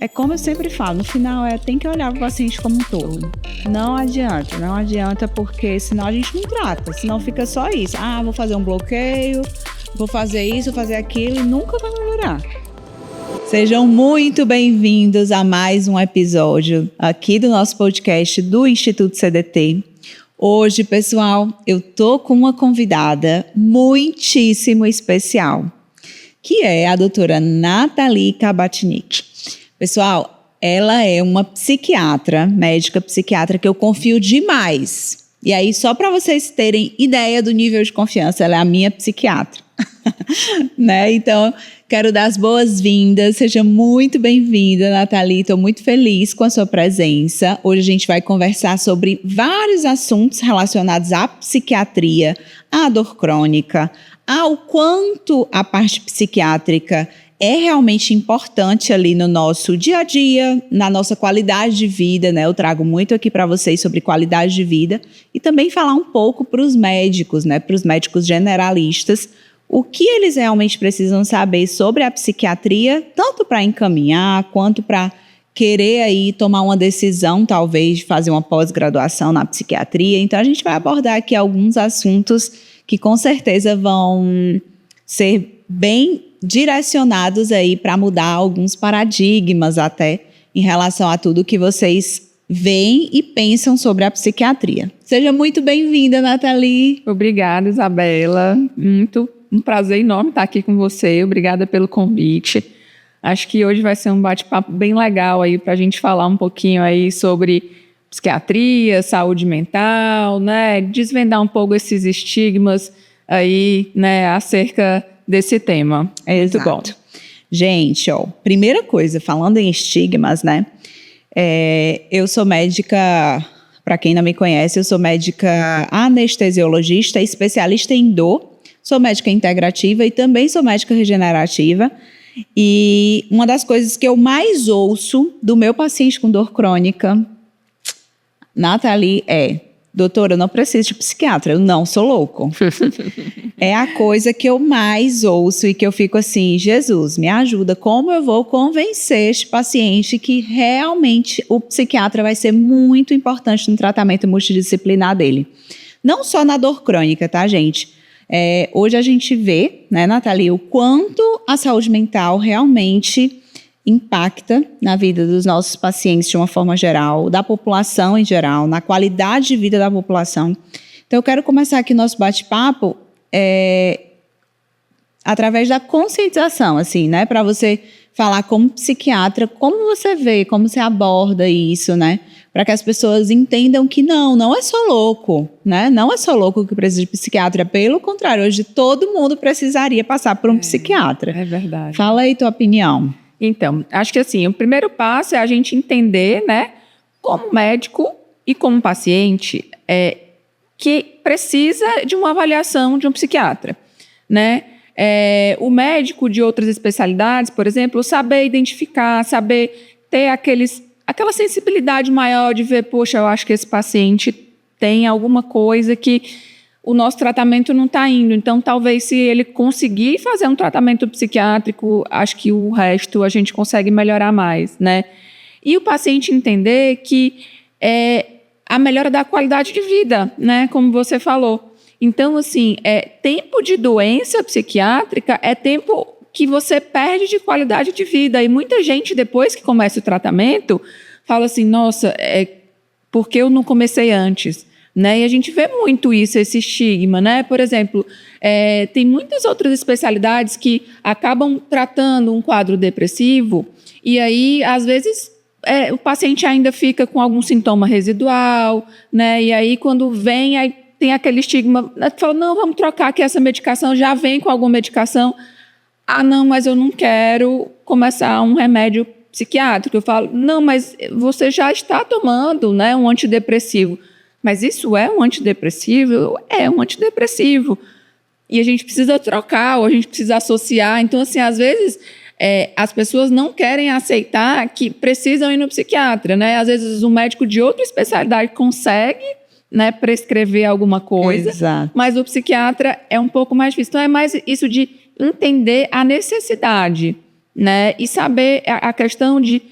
É como eu sempre falo, no final tem que olhar o paciente como um todo. Não adianta porque senão a gente não trata, senão fica só isso. Vou fazer um bloqueio, vou fazer isso, vou fazer aquilo e nunca vai melhorar. Sejam muito bem-vindos a mais um episódio aqui do nosso podcast do Instituto CDT. Hoje, pessoal, eu tô com uma convidada muitíssimo especial, que é a doutora Nathalie Kabatnik. Pessoal, ela é uma psiquiatra, médica psiquiatra que eu confio demais. E aí, só para vocês terem ideia do nível de confiança, ela é a minha psiquiatra. Né? Então, quero dar as boas-vindas. Seja muito bem-vinda, Nathalie. Estou muito feliz com a sua presença. Hoje a gente vai conversar sobre vários assuntos relacionados à psiquiatria, à dor crônica, ao quanto a parte psiquiátrica é realmente importante ali no nosso dia a dia, na nossa qualidade de vida, né? Eu trago muito aqui para vocês sobre qualidade de vida e também falar um pouco para os médicos, né? Para os médicos generalistas, o que eles realmente precisam saber sobre a psiquiatria, tanto para encaminhar quanto para querer aí tomar uma decisão, talvez, de fazer uma pós-graduação na psiquiatria. Então, a gente vai abordar aqui alguns assuntos que com certeza vão ser bem direcionados aí para mudar alguns paradigmas até em relação a tudo que vocês veem e pensam sobre a psiquiatria. Seja muito bem-vinda, Nathalie. Obrigada, Isabela. Um prazer enorme estar aqui com você. Obrigada pelo convite. Acho que hoje vai ser um bate-papo bem legal aí para a gente falar um pouquinho aí sobre psiquiatria, saúde mental, né? Desvendar um pouco esses estigmas aí, né, acerca desse tema. Exato. Muito bom. Gente, primeira coisa, falando em estigmas, né? Eu sou médica, para quem não me conhece, eu sou médica anestesiologista, especialista em dor, sou médica integrativa e também sou médica regenerativa. E uma das coisas que eu mais ouço do meu paciente com dor crônica, Nathalie, doutora, eu não preciso de psiquiatra, eu não sou louco. É a coisa que eu mais ouço e que eu fico assim, Jesus, me ajuda, como eu vou convencer este paciente que realmente o psiquiatra vai ser muito importante no tratamento multidisciplinar dele. Não só na dor crônica, tá, gente? Hoje a gente vê, né, Nathalie, o quanto a saúde mental realmente impacta na vida dos nossos pacientes de uma forma geral, da população em geral, na qualidade de vida da população. Então, eu quero começar aqui nosso bate-papo através da conscientização, assim, né? Para você falar como psiquiatra, como você vê, como você aborda isso, né? Para que as pessoas entendam que não é só louco, né? Não é só louco que precisa de psiquiatra, pelo contrário, hoje todo mundo precisaria passar por um psiquiatra. É verdade. Fala aí tua opinião. Então, acho que assim, o primeiro passo é a gente entender, né, como médico e como paciente, que precisa de uma avaliação de um psiquiatra, né? O médico de outras especialidades, por exemplo, saber identificar, saber ter aquela sensibilidade maior de ver, poxa, eu acho que esse paciente tem alguma coisa que o nosso tratamento não está indo. Então, talvez se ele conseguir fazer um tratamento psiquiátrico, acho que o resto a gente consegue melhorar mais, né? E o paciente entender que a melhora da qualidade de vida, né? Como você falou. Então, assim, tempo de doença psiquiátrica é tempo que você perde de qualidade de vida. E muita gente, depois que começa o tratamento, fala assim, nossa, por que eu não comecei antes? Né? E a gente vê muito isso, esse estigma, né? Por exemplo, tem muitas outras especialidades que acabam tratando um quadro depressivo e aí, às vezes, o paciente ainda fica com algum sintoma residual, né? E aí, quando vem, aí tem aquele estigma, fala, não, vamos trocar aqui essa medicação, já vem com alguma medicação. Não, mas eu não quero começar um remédio psiquiátrico. Eu falo, não, mas você já está tomando, né, um antidepressivo. Mas isso é um antidepressivo? É um antidepressivo. E a gente precisa trocar, ou a gente precisa associar. Então, assim, às vezes, as pessoas não querem aceitar que precisam ir no psiquiatra, né? Às vezes, um médico de outra especialidade consegue, né, prescrever alguma coisa. Exato. Mas o psiquiatra é um pouco mais difícil. Então, é mais isso de entender a necessidade, né? E saber a questão de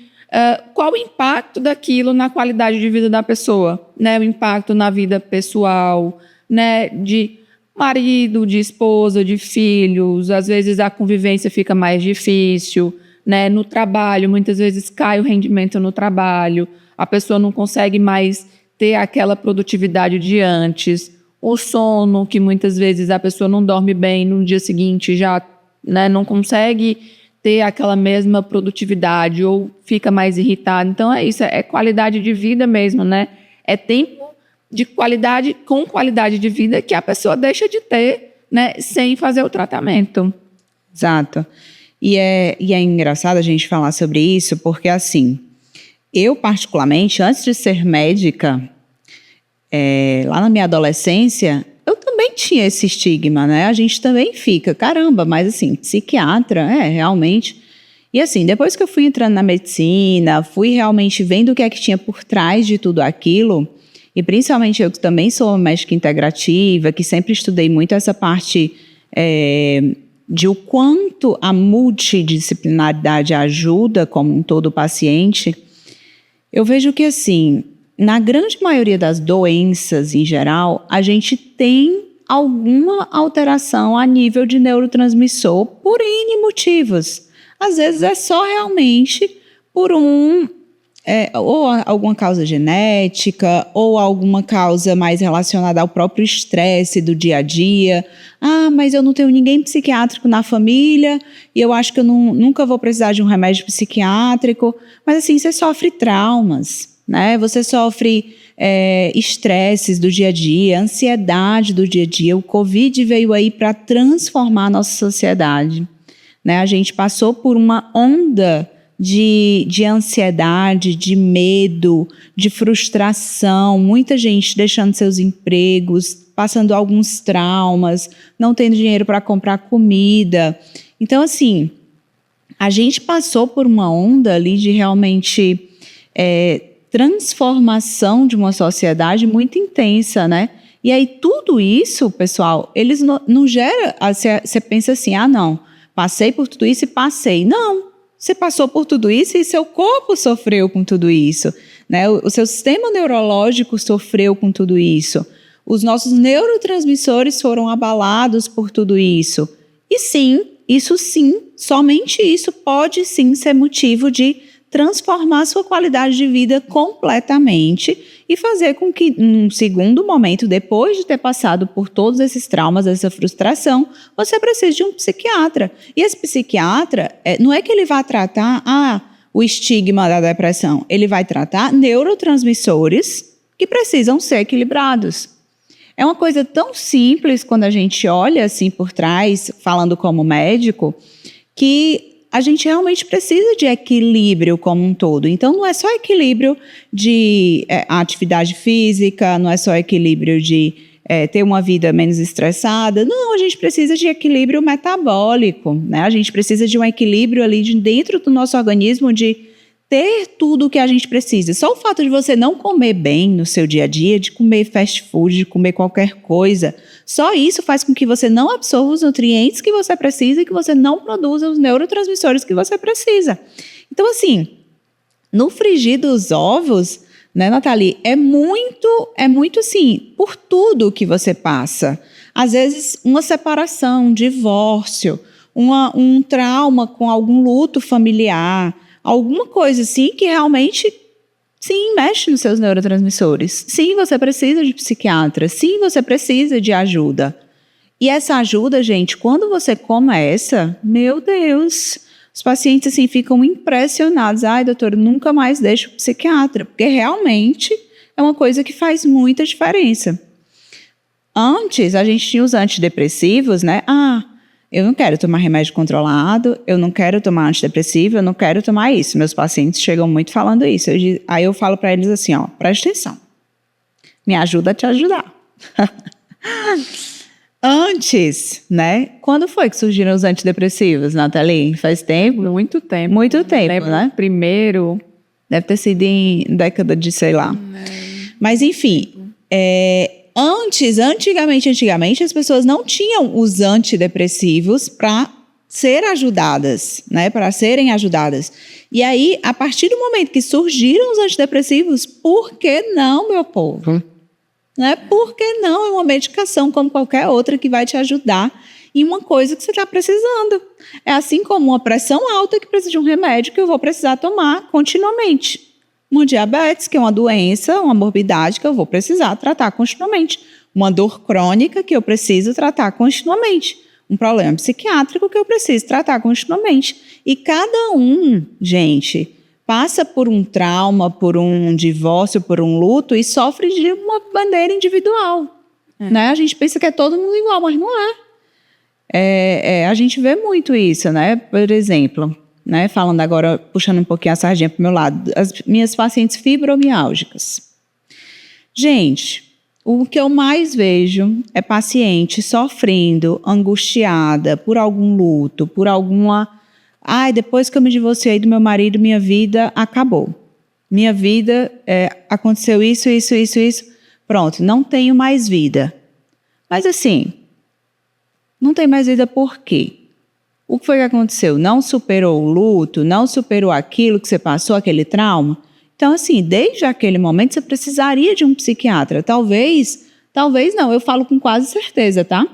qual o impacto daquilo na qualidade de vida da pessoa, né? O impacto na vida pessoal, né? De marido, de esposa, de filhos. Às vezes a convivência fica mais difícil, né? No trabalho, muitas vezes cai o rendimento no trabalho, a pessoa não consegue mais ter aquela produtividade de antes. O sono, que muitas vezes a pessoa não dorme bem, no dia seguinte já, né, não consegue ter aquela mesma produtividade ou fica mais irritado. Então é isso, é qualidade de vida mesmo, né? É tempo de qualidade, com qualidade de vida que a pessoa deixa de ter, né, sem fazer o tratamento. Exato. E é engraçado a gente falar sobre isso, porque assim, eu particularmente, antes de ser médica, lá na minha adolescência, eu também tinha esse estigma, né? A gente também fica, caramba, mas assim, psiquiatra, realmente. E assim, depois que eu fui entrando na medicina, fui realmente vendo o que é que tinha por trás de tudo aquilo, e principalmente eu que também sou uma médica integrativa, que sempre estudei muito essa parte de o quanto a multidisciplinaridade ajuda como um todo o paciente, eu vejo que assim, na grande maioria das doenças em geral, a gente tem alguma alteração a nível de neurotransmissor por N motivos. Às vezes é só realmente por ou alguma causa genética, ou alguma causa mais relacionada ao próprio estresse do dia a dia. Ah, mas eu não tenho ninguém psiquiátrico na família e eu acho que eu nunca vou precisar de um remédio psiquiátrico. Mas assim, você sofre traumas, né? Você sofre estresses do dia a dia, ansiedade do dia a dia. O Covid veio aí para transformar a nossa sociedade, né? A gente passou por uma onda de ansiedade, de medo, de frustração, muita gente deixando seus empregos, passando alguns traumas, não tendo dinheiro para comprar comida. Então, assim, a gente passou por uma onda ali de realmente transformação de uma sociedade muito intensa, né? E aí tudo isso, pessoal, eles não gera... Você pensa assim, não, passei por tudo isso e passei. Não. Você passou por tudo isso e seu corpo sofreu com tudo isso, né? O seu sistema neurológico sofreu com tudo isso. Os nossos neurotransmissores foram abalados por tudo isso. E sim, somente isso pode sim ser motivo de transformar sua qualidade de vida completamente e fazer com que, num segundo momento, depois de ter passado por todos esses traumas, essa frustração, você precise de um psiquiatra. E esse psiquiatra, não é que ele vai tratar o estigma da depressão, ele vai tratar neurotransmissores que precisam ser equilibrados. É uma coisa tão simples quando a gente olha assim por trás, falando como médico, que a gente realmente precisa de equilíbrio como um todo. Então, não é só equilíbrio de atividade física, não é só equilíbrio de ter uma vida menos estressada. Não, a gente precisa de equilíbrio metabólico, né? A gente precisa de um equilíbrio ali dentro do nosso organismo de ter tudo o que a gente precisa. Só o fato de você não comer bem no seu dia a dia, de comer fast food, de comer qualquer coisa, só isso faz com que você não absorva os nutrientes que você precisa e que você não produza os neurotransmissores que você precisa. Então, assim, no frigir dos ovos, né, Nathalie, é muito assim, por tudo que você passa. Às vezes, uma separação, um divórcio, um trauma com algum luto familiar, alguma coisa assim que realmente, sim, mexe nos seus neurotransmissores. Sim, você precisa de psiquiatra. Sim, você precisa de ajuda. E essa ajuda, gente, quando você começa, meu Deus, os pacientes assim ficam impressionados. Ai, doutor, nunca mais deixo o psiquiatra, porque realmente é uma coisa que faz muita diferença. Antes, a gente tinha os antidepressivos, né? Eu não quero tomar remédio controlado, eu não quero tomar antidepressivo, eu não quero tomar isso. Meus pacientes chegam muito falando isso. Aí eu falo para eles assim, presta atenção, me ajuda a te ajudar. Antes, né? Quando foi que surgiram os antidepressivos, Nathalie? Faz tempo? Muito tempo. Muito tempo, né? Primeiro... Deve ter sido em década de, sei lá. Mas, enfim... Antigamente, as pessoas não tinham os antidepressivos para ser ajudadas, né? Para serem ajudadas. E aí, a partir do momento que surgiram os antidepressivos, por que não, meu povo? Né? Por que não? É uma medicação como qualquer outra que vai te ajudar em uma coisa que você está precisando. É assim como uma pressão alta que precisa de um remédio que eu vou precisar tomar continuamente. Uma diabetes, que é uma doença, uma morbidade que eu vou precisar tratar continuamente. Uma dor crônica que eu preciso tratar continuamente. Um problema psiquiátrico que eu preciso tratar continuamente. E cada um, gente, passa por um trauma, por um divórcio, por um luto e sofre de uma maneira individual. Né? A gente pensa que é todo mundo igual, mas não é. A gente vê muito isso, né? Por exemplo, né? Falando agora, puxando um pouquinho a sardinha para o meu lado, as minhas pacientes fibromiálgicas. Gente, o que eu mais vejo é paciente sofrendo, angustiada por algum luto, por alguma... depois que eu me divorciei do meu marido, minha vida acabou. Minha vida, aconteceu isso. Pronto, não tenho mais vida. Mas assim, não tem mais vida por quê? O que foi que aconteceu? Não superou o luto? Não superou aquilo que você passou, aquele trauma? Então, assim, desde aquele momento você precisaria de um psiquiatra. Talvez não, eu falo com quase certeza, tá?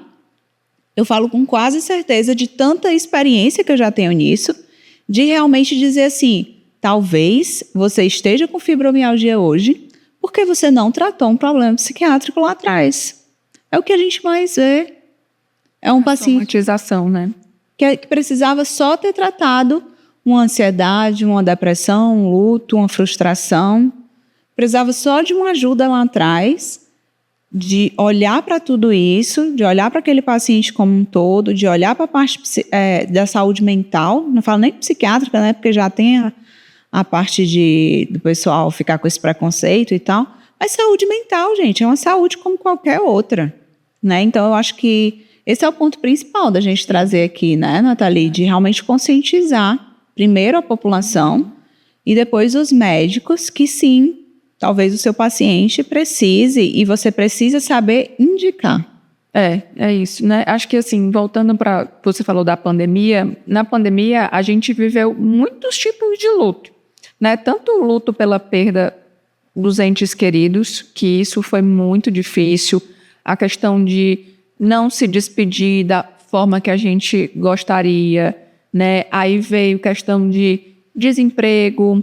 Eu falo com quase certeza de tanta experiência que eu já tenho nisso, de realmente dizer assim, talvez você esteja com fibromialgia hoje porque você não tratou um problema psiquiátrico lá atrás. É o que a gente mais vê. É um paciente... somatização, né? Que precisava só ter tratado uma ansiedade, uma depressão, um luto, uma frustração. Precisava só de uma ajuda lá atrás, de olhar para tudo isso, de olhar para aquele paciente como um todo, de olhar para a parte da saúde mental, não falo nem psiquiátrica, né, porque já tem a parte do pessoal ficar com esse preconceito e tal, mas saúde mental, gente, é uma saúde como qualquer outra, né? Então, eu acho que esse é o ponto principal da gente trazer aqui, né, Nathalie, de realmente conscientizar primeiro a população e depois os médicos que sim, talvez o seu paciente precise e você precisa saber indicar. É isso, né? Acho que assim, voltando para você falou da pandemia, na pandemia a gente viveu muitos tipos de luto, né? Tanto o luto pela perda dos entes queridos, que isso foi muito difícil, a questão de não se despedir da forma que a gente gostaria, né? Aí veio questão de desemprego,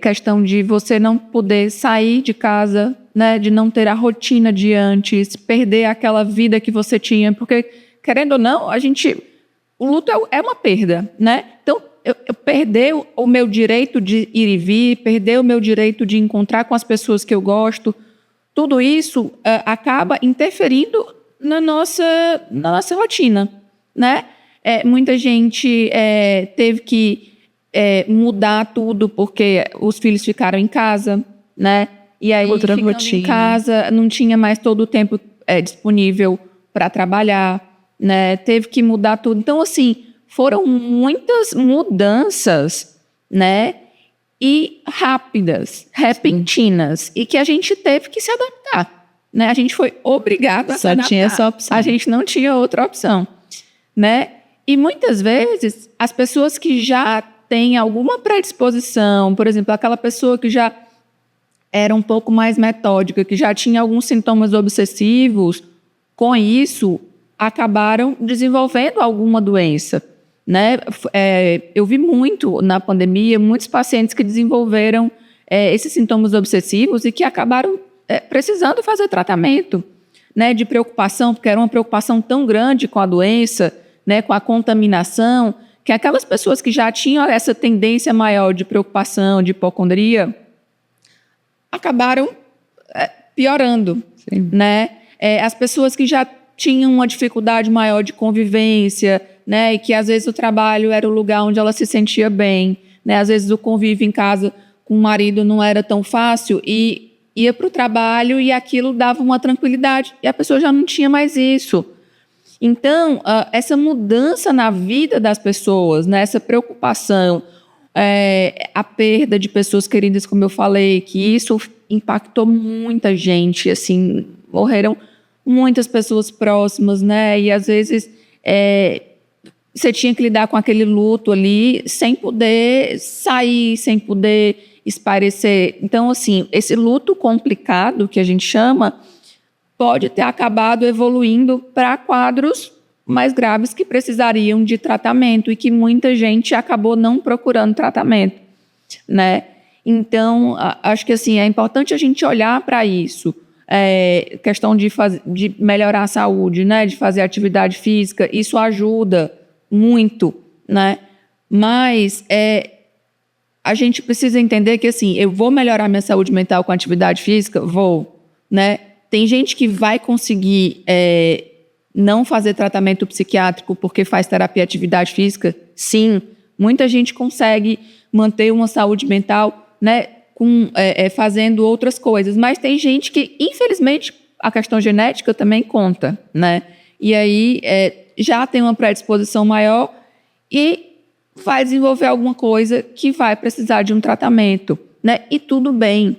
questão de você não poder sair de casa, né? De não ter a rotina de antes, perder aquela vida que você tinha, porque, querendo ou não, o luto é uma perda, né? Então, eu perder o meu direito de ir e vir, perder o meu direito de encontrar com as pessoas que eu gosto, tudo isso acaba interferindo na nossa rotina, né? Muita gente teve que mudar tudo porque os filhos ficaram em casa, né? E aí, outra ficando rotina. Em casa, não tinha mais todo o tempo disponível para trabalhar, né? Teve que mudar tudo. Então, assim, foram muitas mudanças, né? E rápidas, repentinas, e que a gente teve que se adaptar, né? A gente foi obrigado a se adaptar. Só tinha essa opção. A gente não tinha outra opção, né? E muitas vezes, as pessoas que já têm alguma predisposição, por exemplo, aquela pessoa que já era um pouco mais metódica, que já tinha alguns sintomas obsessivos, com isso, acabaram desenvolvendo alguma doença, né? Eu vi muito na pandemia, muitos pacientes que desenvolveram esses sintomas obsessivos e que acabaram precisando fazer tratamento, né? De preocupação, porque era uma preocupação tão grande com a doença, né? Com a contaminação, que aquelas pessoas que já tinham essa tendência maior de preocupação, de hipocondria, acabaram piorando, Sim. Né? As pessoas que já tinham uma dificuldade maior de convivência, né? E que às vezes o trabalho era o lugar onde ela se sentia bem, né? Às vezes o convívio em casa com o marido não era tão fácil e ia para o trabalho e aquilo dava uma tranquilidade e a pessoa já não tinha mais isso. Então, essa mudança na vida das pessoas, né? Essa preocupação, a perda de pessoas queridas, como eu falei, que isso impactou muita gente, assim, morreram muitas pessoas próximas, né? E às vezes você tinha que lidar com aquele luto ali sem poder sair, sem poder espairecer. Então, assim, esse luto complicado, que a gente chama, pode ter acabado evoluindo para quadros mais graves que precisariam de tratamento e que muita gente acabou não procurando tratamento, né? Então, acho que assim, é importante a gente olhar para isso. Questão de melhorar a saúde, né? De fazer atividade física, isso ajuda muito, né? Mas a gente precisa entender que assim, eu vou melhorar minha saúde mental com atividade física? Vou, né? Tem gente que vai conseguir não fazer tratamento psiquiátrico porque faz terapia e atividade física? Sim, muita gente consegue manter uma saúde mental, né, fazendo outras coisas, mas tem gente que, infelizmente, a questão genética também conta, né? E aí já tem uma predisposição maior e vai desenvolver alguma coisa que vai precisar de um tratamento, né? E tudo bem.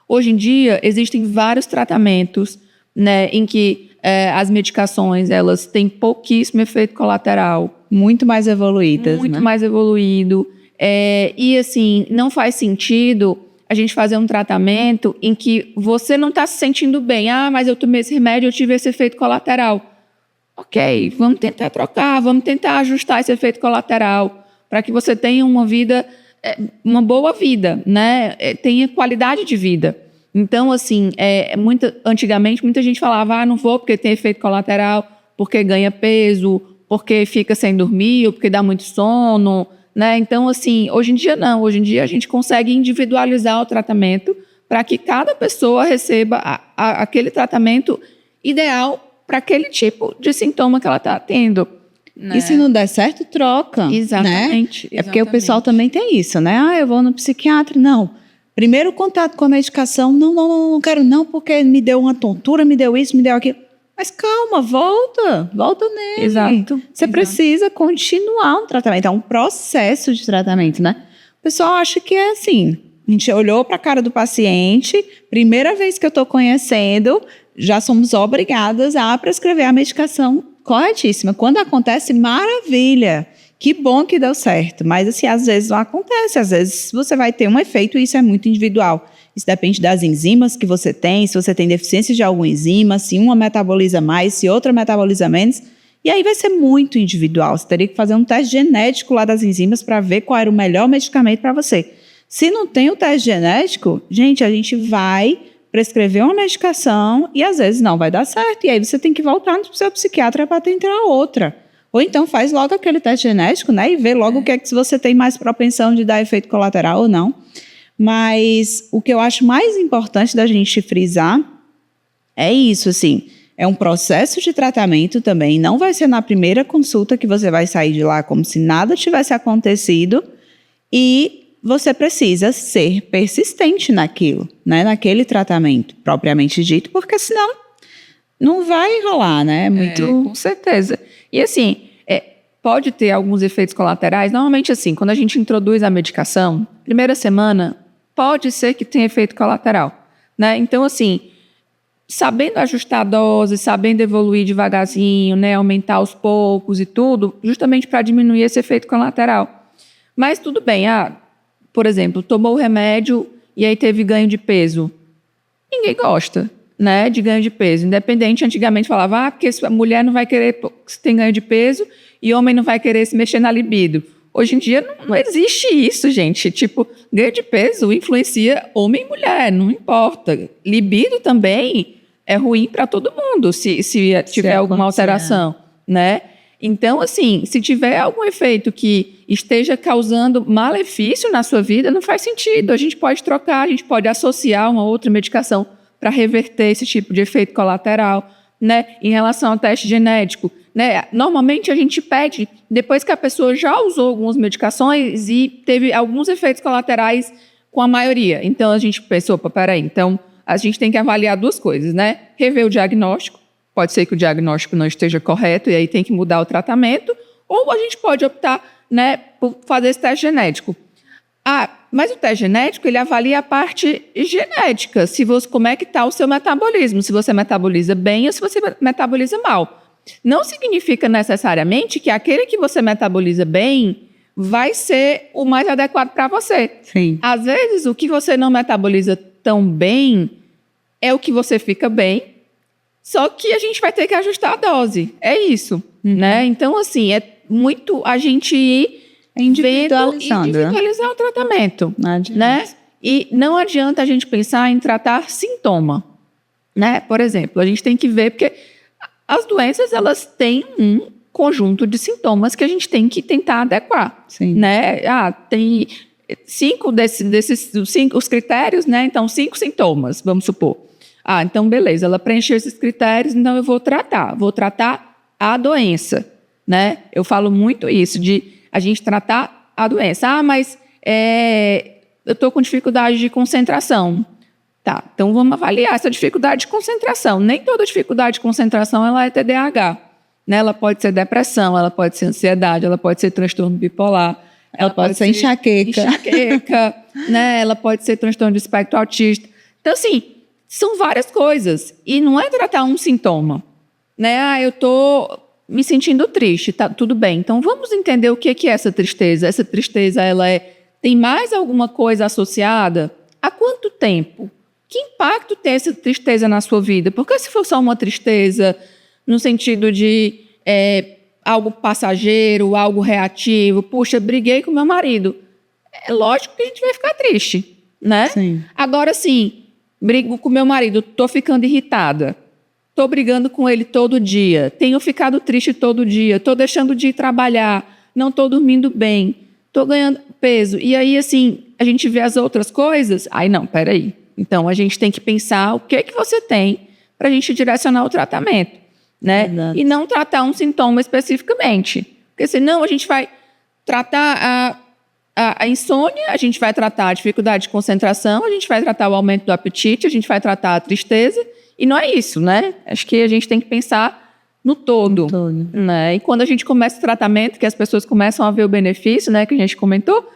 Hoje em dia, existem vários tratamentos, né, em que as medicações elas têm pouquíssimo efeito colateral. Muito mais evoluídas, muito né? mais evoluído. E, assim, não faz sentido a gente fazer um tratamento em que você não está se sentindo bem. Ah, mas eu tomei esse remédio, eu tive esse efeito colateral. Ok, vamos tentar trocar, vamos tentar ajustar esse efeito colateral para que você tenha uma vida, uma boa vida, né? Tenha qualidade de vida. Então, assim, antigamente muita gente falava, não vou porque tem efeito colateral, porque ganha peso, porque fica sem dormir, ou porque dá muito sono, né? Então, assim, hoje em dia não. Hoje em dia a gente consegue individualizar o tratamento para que cada pessoa receba aquele tratamento ideal para aquele tipo de sintoma que ela está tendo. Né? E se não der certo, troca. Exatamente. Né? É porque o pessoal também tem isso, né? Ah, eu vou no psiquiatra. Não. Primeiro contato com a medicação, não quero não, porque me deu uma tontura, me deu isso, me deu aquilo. Mas calma, volta nele. Exato. Você precisa continuar um tratamento, é um processo de tratamento, né? O pessoal acha que é assim, a gente olhou para a cara do paciente, primeira vez que eu estou conhecendo, já somos obrigadas a prescrever a medicação corretíssima. Quando acontece, maravilha. Que bom que deu certo, mas assim, às vezes não acontece, às vezes você vai ter um efeito e isso é muito individual. Isso depende das enzimas que você tem, se você tem deficiência de alguma enzima, se uma metaboliza mais, se outra metaboliza menos, e aí vai ser muito individual. Você teria que fazer um teste genético lá das enzimas para ver qual era o melhor medicamento para você. Se não tem o teste genético, gente, a gente vai prescrever uma medicação e às vezes não vai dar certo, e aí você tem que voltar no seu psiquiatra para tentar outra. Ou então faz logo aquele teste genético, né? E vê logo o que é que se você tem mais propensão de dar efeito colateral ou não. Mas o que eu acho mais importante da gente frisar é isso, assim. É um processo de tratamento também. Não vai ser na primeira consulta que você vai sair de lá como se nada tivesse acontecido. E você precisa ser persistente naquilo, né? Naquele tratamento propriamente dito, porque senão não vai rolar, né? Com certeza. E assim, pode ter alguns efeitos colaterais. Normalmente assim, quando a gente introduz a medicação, primeira semana, pode ser que tenha efeito colateral, né? Então assim, sabendo ajustar a dose, sabendo evoluir devagarzinho, né? Aumentar aos poucos e tudo, justamente para diminuir esse efeito colateral. Mas tudo bem, por exemplo, tomou o remédio e aí teve ganho de peso. Ninguém gosta, né, de ganho de peso. Independente, antigamente falava, porque a mulher não vai querer se tem ganho de peso e homem não vai querer se mexer na libido. Hoje em dia não existe isso, gente. Tipo, ganho de peso influencia homem e mulher, não importa. Libido também é ruim para todo mundo se tiver alguma alteração, né? Então, assim, se tiver algum efeito que esteja causando malefício na sua vida, não faz sentido. A gente pode trocar, a gente pode associar uma outra medicação para reverter esse tipo de efeito colateral, né? Em relação ao teste genético, né? Normalmente a gente pede, depois que a pessoa já usou algumas medicações e teve alguns efeitos colaterais com a maioria. Então a gente pensou, peraí, então a gente tem que avaliar duas coisas, né? Rever o diagnóstico, pode ser que o diagnóstico não esteja correto e aí tem que mudar o tratamento, ou a gente pode optar, né, por fazer esse teste genético. Mas o teste genético, ele avalia a parte genética, como é que está o seu metabolismo, se você metaboliza bem ou se você metaboliza mal. Não significa necessariamente que aquele que você metaboliza bem vai ser o mais adequado para você. Sim. Às vezes, o que você não metaboliza tão bem é o que você fica bem, só que a gente vai ter que ajustar a dose. É isso, né? Então, assim, é muito a gente ir individualizar o tratamento, né? E não adianta a gente pensar em tratar sintoma, né? Por exemplo, a gente tem que ver, porque as doenças, elas têm um conjunto de sintomas que a gente tem que tentar adequar, né? Tem 5 desses 5 os critérios, né? Então, 5 sintomas, vamos supor. Então, beleza, ela preencheu esses critérios, então eu vou tratar a doença, né? Eu falo muito isso, de a gente tratar a doença. Mas eu estou com dificuldade de concentração. Tá, então vamos avaliar essa dificuldade de concentração. Nem toda dificuldade de concentração ela é TDAH. Né? Ela pode ser depressão, ela pode ser ansiedade, ela pode ser transtorno bipolar. Ela pode ser enxaqueca. Né? Ela pode ser transtorno de espectro autista. Então, assim, são várias coisas. E não é tratar um sintoma. Né? Eu estou me sentindo triste, tá tudo bem. Então, vamos entender o que é essa tristeza. Essa tristeza, tem mais alguma coisa associada? Há quanto tempo? Que impacto tem essa tristeza na sua vida? Porque se for só uma tristeza no sentido de algo passageiro, algo reativo, puxa, briguei com meu marido, é lógico que a gente vai ficar triste, né? Sim. Agora, sim, brigo com meu marido, estou ficando irritada, estou brigando com ele todo dia, tenho ficado triste todo dia, estou deixando de ir trabalhar, não estou dormindo bem, estou ganhando peso. E aí, assim, a gente vê as outras coisas, não, peraí. Então, a gente tem que pensar o que você tem para a gente direcionar o tratamento, né? Exato. E não tratar um sintoma especificamente. Porque senão a gente vai tratar a insônia, a gente vai tratar a dificuldade de concentração, a gente vai tratar o aumento do apetite, a gente vai tratar a tristeza, e não é isso, né? Acho que a gente tem que pensar no todo. Né? E quando a gente começa o tratamento, que as pessoas começam a ver o benefício, né, que a gente comentou,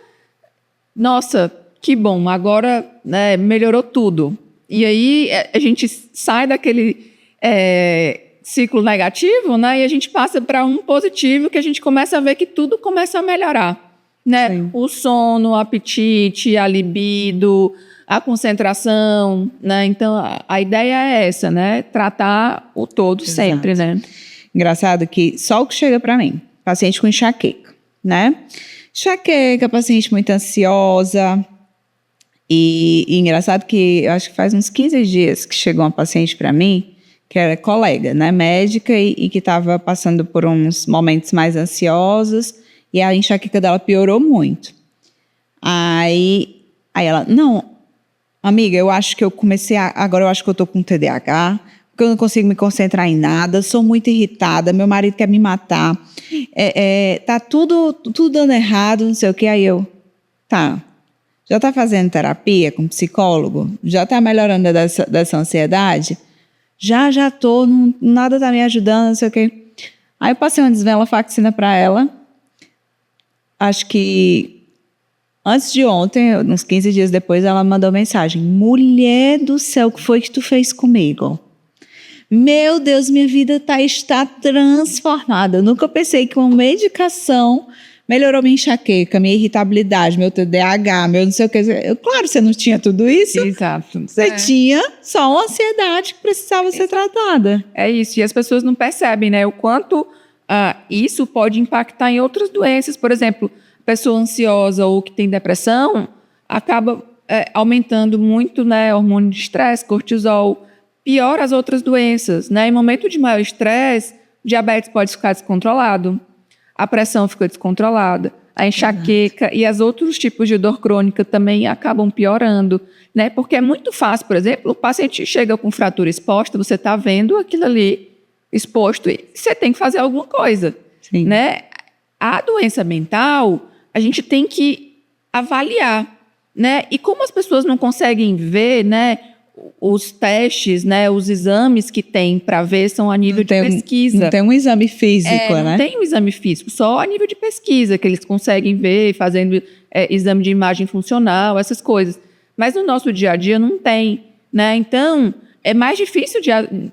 nossa, que bom, agora, né, melhorou tudo. E aí a gente sai daquele ciclo negativo, né, e a gente passa para um positivo, que a gente começa a ver que tudo começa a melhorar. Né? O sono, o apetite, a libido, a concentração. Né? Então, a ideia é essa, né? Tratar o todo. Exato. Sempre. Né? Engraçado que só o que chega para mim, paciente com enxaqueca, né? Enxaqueca, paciente muito ansiosa. E engraçado que eu acho que faz uns 15 dias que chegou uma paciente para mim, que era colega, né, médica, e que estava passando por uns momentos mais ansiosos, e a enxaqueca dela piorou muito. Aí ela, não, amiga, eu acho que eu comecei, agora eu acho que eu estou com TDAH, porque eu não consigo me concentrar em nada, sou muito irritada, meu marido quer me matar, tá tudo dando errado, não sei o que. Aí eu, tá, já está fazendo terapia com psicólogo? Já está melhorando dessa ansiedade? Já estou, nada está me ajudando, não sei o quê. Aí eu passei uma desvenlafaxina para ela. Acho que antes de ontem, uns 15 dias depois, ela mandou mensagem. Mulher do céu, o que foi que tu fez comigo? Meu Deus, minha vida está transformada. Eu nunca pensei que uma medicação melhorou minha enxaqueca, minha irritabilidade, meu TDAH, meu não sei o que. Claro, você não tinha tudo isso. Exato. Você tinha só uma ansiedade que precisava ser tratada. É isso. E as pessoas não percebem, né? O quanto isso pode impactar em outras doenças. Por exemplo, a pessoa ansiosa ou que tem depressão acaba aumentando muito, né, hormônio de estresse, cortisol, piora as outras doenças. Né? Em momento de maior estresse, o diabetes pode ficar descontrolado, a pressão fica descontrolada, a enxaqueca e os outros tipos de dor crônica também acabam piorando, né? Porque é muito fácil, por exemplo, o paciente chega com fratura exposta, você está vendo aquilo ali exposto e você tem que fazer alguma coisa. Sim. Né? A doença mental, a gente tem que avaliar, né? E como as pessoas não conseguem ver, né, os testes, né, os exames que tem para ver são a nível de pesquisa. Não tem um exame físico, né? Não tem um exame físico, só a nível de pesquisa, que eles conseguem ver, fazendo exame de imagem funcional, essas coisas. Mas no nosso dia a dia não tem, né? Então, é mais difícil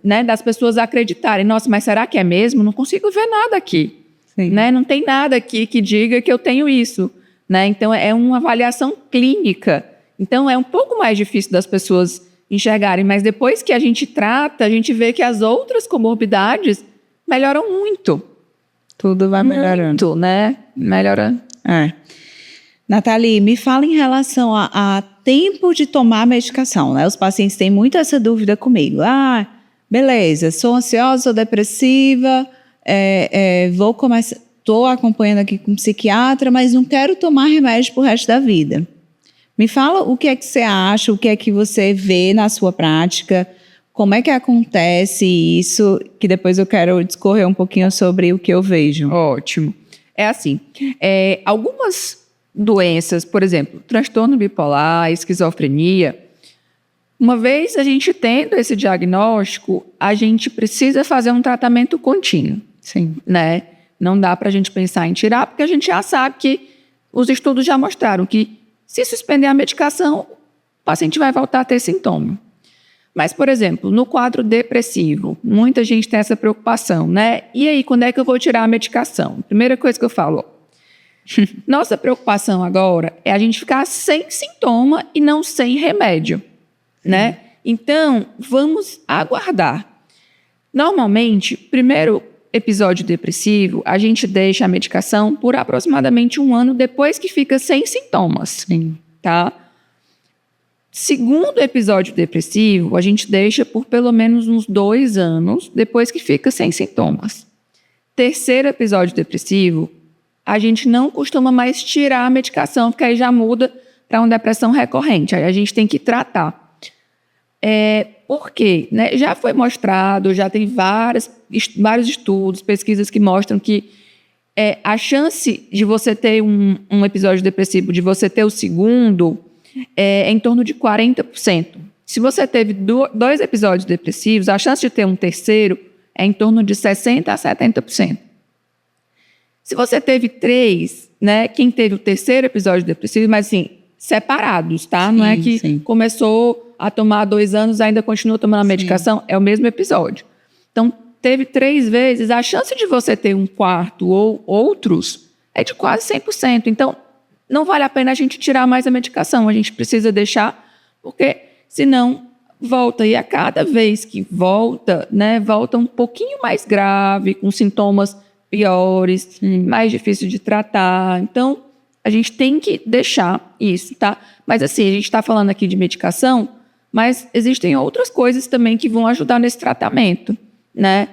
né, das pessoas acreditarem. Nossa, mas será que é mesmo? Não consigo ver nada aqui. Né? Não tem nada aqui que diga que eu tenho isso. Né? Então, é uma avaliação clínica. Então, é um pouco mais difícil das pessoas enxergarem. Mas depois que a gente trata, a gente vê que as outras comorbidades melhoram muito. Tudo vai melhorando. Muito, né? Melhorando. Nathalie, me fala em relação a tempo de tomar a medicação, né? Os pacientes têm muito essa dúvida comigo. Beleza, sou ansiosa, sou depressiva, vou começar, estou acompanhando aqui com um psiquiatra, mas não quero tomar remédio pro resto da vida. Me fala o que é que você acha, o que é que você vê na sua prática, como é que acontece isso, que depois eu quero discorrer um pouquinho sobre o que eu vejo. Ótimo. É assim, algumas doenças, por exemplo, transtorno bipolar, esquizofrenia, uma vez a gente tendo esse diagnóstico, a gente precisa fazer um tratamento contínuo. Sim. Né? Não dá para a gente pensar em tirar, porque a gente já sabe que os estudos já mostraram que se suspender a medicação, o paciente vai voltar a ter sintoma. Mas, por exemplo, no quadro depressivo, muita gente tem essa preocupação, né? E aí, quando é que eu vou tirar a medicação? Primeira coisa que eu falo, nossa preocupação agora é a gente ficar sem sintoma e não sem remédio, né? Então, vamos aguardar. Normalmente, primeiro episódio depressivo, a gente deixa a medicação por aproximadamente 1 ano depois que fica sem sintomas. Sim. Tá? Segundo episódio depressivo, a gente deixa por pelo menos uns 2 anos depois que fica sem sintomas. Terceiro episódio depressivo, a gente não costuma mais tirar a medicação, porque aí já muda para uma depressão recorrente. Aí a gente tem que tratar. Por quê? Né? Já foi mostrado, já tem vários estudos, pesquisas que mostram que a chance de você ter um episódio depressivo, de você ter o segundo, é em torno de 40%. Se você teve 2 episódios depressivos, a chance de ter um terceiro é em torno de 60% a 70%. Se você teve 3, né, quem teve o terceiro episódio depressivo, mas assim, separados, tá? Não é que começou a tomar há 2 anos, ainda continua tomando a medicação, é o mesmo episódio. Então, teve 3 vezes, a chance de você ter um quarto ou outros é de quase 100%. Então, não vale a pena a gente tirar mais a medicação, a gente precisa deixar, porque senão volta. E a cada vez que volta, né, volta um pouquinho mais grave, com sintomas piores, mais difícil de tratar. Então, a gente tem que deixar isso, tá? Mas assim, a gente está falando aqui de medicação, mas existem outras coisas também que vão ajudar nesse tratamento, né?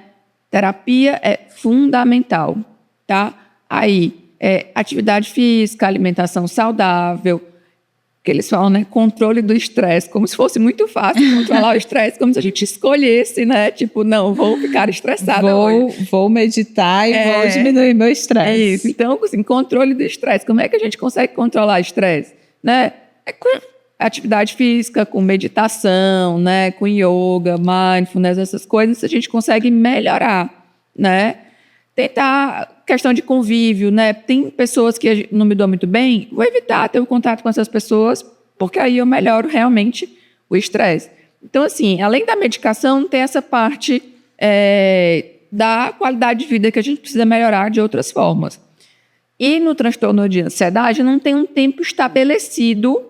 Terapia é fundamental, tá? Aí, atividade física, alimentação saudável, que eles falam, né? Controle do estresse, como se fosse muito fácil controlar o estresse, como se a gente escolhesse, né? Tipo, não, vou ficar estressada hoje. Vou meditar e vou diminuir meu estresse. É isso. Então, assim, controle do estresse. Como é que a gente consegue controlar o estresse? Né? Com atividade física, com meditação, né? Com yoga, mindfulness, essas coisas, a gente consegue melhorar, né? Tentar questão de convívio, né? Tem pessoas que não me dão muito bem, vou evitar ter o contato com essas pessoas, porque aí eu melhoro realmente o estresse. Então, assim, além da medicação, tem essa parte da qualidade de vida que a gente precisa melhorar de outras formas. E no transtorno de ansiedade, não tem um tempo estabelecido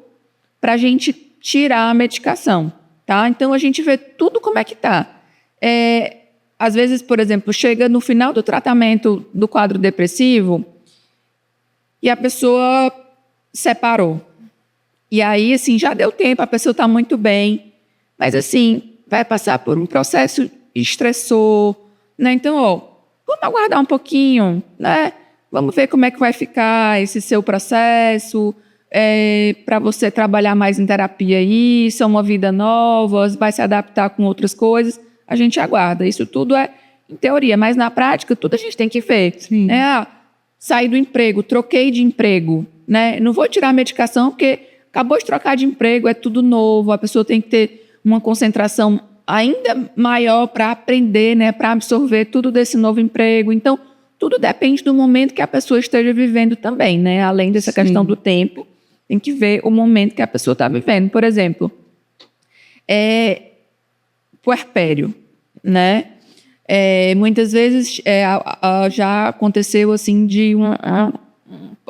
para a gente tirar a medicação, tá? Então, a gente vê tudo como é que está. Às vezes, por exemplo, chega no final do tratamento do quadro depressivo e a pessoa separou. E aí, assim, já deu tempo, a pessoa está muito bem, mas, assim, vai passar por um processo estressor, né? Então, vamos aguardar um pouquinho, né? Vamos ver como é que vai ficar esse seu processo, para você trabalhar mais em terapia isso, é uma vida nova, vai se adaptar com outras coisas. A gente aguarda. Isso tudo é em teoria, mas na prática tudo a gente tem que ver. Né? Saí do emprego, troquei de emprego. Né? Não vou tirar a medicação porque acabou de trocar de emprego, é tudo novo, a pessoa tem que ter uma concentração ainda maior para aprender, né? Para absorver tudo desse novo emprego. Então, tudo depende do momento que a pessoa esteja vivendo também. Né? Além dessa questão do tempo, tem que ver o momento que a pessoa está vivendo. Por exemplo, puerpério, né? Muitas vezes já aconteceu assim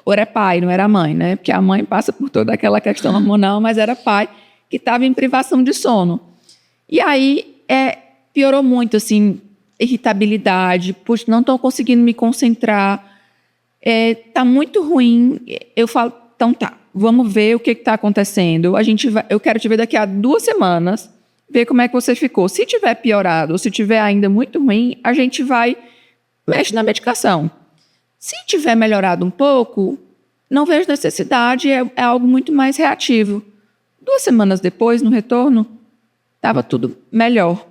era pai, não era mãe, né? Porque a mãe passa por toda aquela questão hormonal, mas era pai que estava em privação de sono. E aí piorou muito, assim, irritabilidade, puxa, não estou conseguindo me concentrar, tá muito ruim. Eu falo, então tá, vamos ver o que está acontecendo. Eu quero te ver daqui a 2 semanas, ver como é que você ficou. Se tiver piorado ou se tiver ainda muito ruim, a gente mexe na medicação. Se tiver melhorado um pouco, não vejo necessidade, é algo muito mais reativo. 2 semanas depois, no retorno, estava tudo melhor.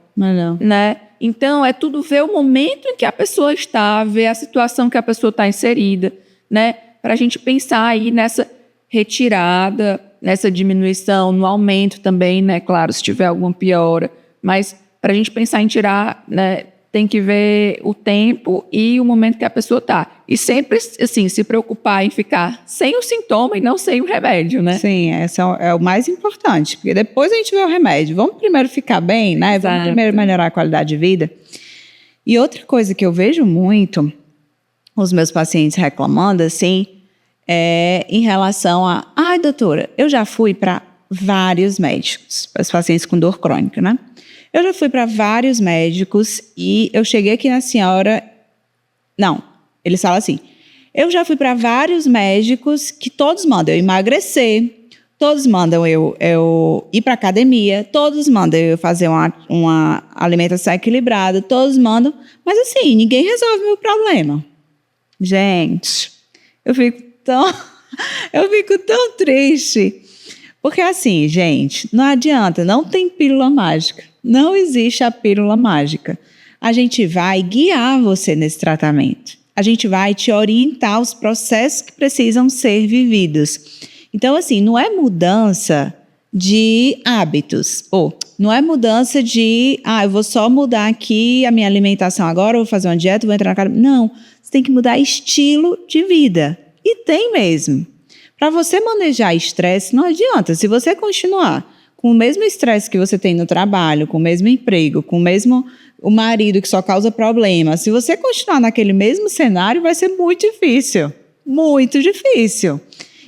Né? Então, é tudo ver o momento em que a pessoa está, ver a situação que a pessoa está inserida, né? Para a gente pensar aí nessa retirada, nessa diminuição, no aumento também, né? Claro, se tiver alguma piora, mas para a gente pensar em tirar, né? Tem que ver o tempo e o momento que a pessoa está. E sempre, assim, se preocupar em ficar sem o sintoma e não sem o remédio, né? Sim, esse é o mais importante. Porque depois a gente vê o remédio. Vamos primeiro ficar bem, né? Exato. Vamos primeiro melhorar a qualidade de vida. E outra coisa que eu vejo muito os meus pacientes reclamando, assim, é em relação a... Ai, doutora, eu já fui para vários médicos, para os pacientes com dor crônica, né? Eu já fui para vários médicos e eu cheguei aqui na senhora... Não, eles falam assim, eu já fui para vários médicos que todos mandam eu emagrecer, todos mandam eu ir para academia, todos mandam eu fazer uma alimentação equilibrada, todos mandam, mas assim, ninguém resolve meu problema. Gente, eu fico tão triste. Porque assim, gente, não adianta, não tem pílula mágica. Não existe a pílula mágica. A gente vai guiar você nesse tratamento. A gente vai te orientar os processos que precisam ser vividos. Então, assim, não é mudança de hábitos. Ou não é mudança de, eu vou só mudar aqui a minha alimentação agora, eu vou fazer uma dieta, vou entrar na academia. Não, você tem que mudar estilo de vida. E tem mesmo. Para você manejar estresse, não adianta. Se você continuar com o mesmo estresse que você tem no trabalho, com o mesmo emprego, com o marido que só causa problema, se você continuar naquele mesmo cenário, vai ser muito difícil. Muito difícil.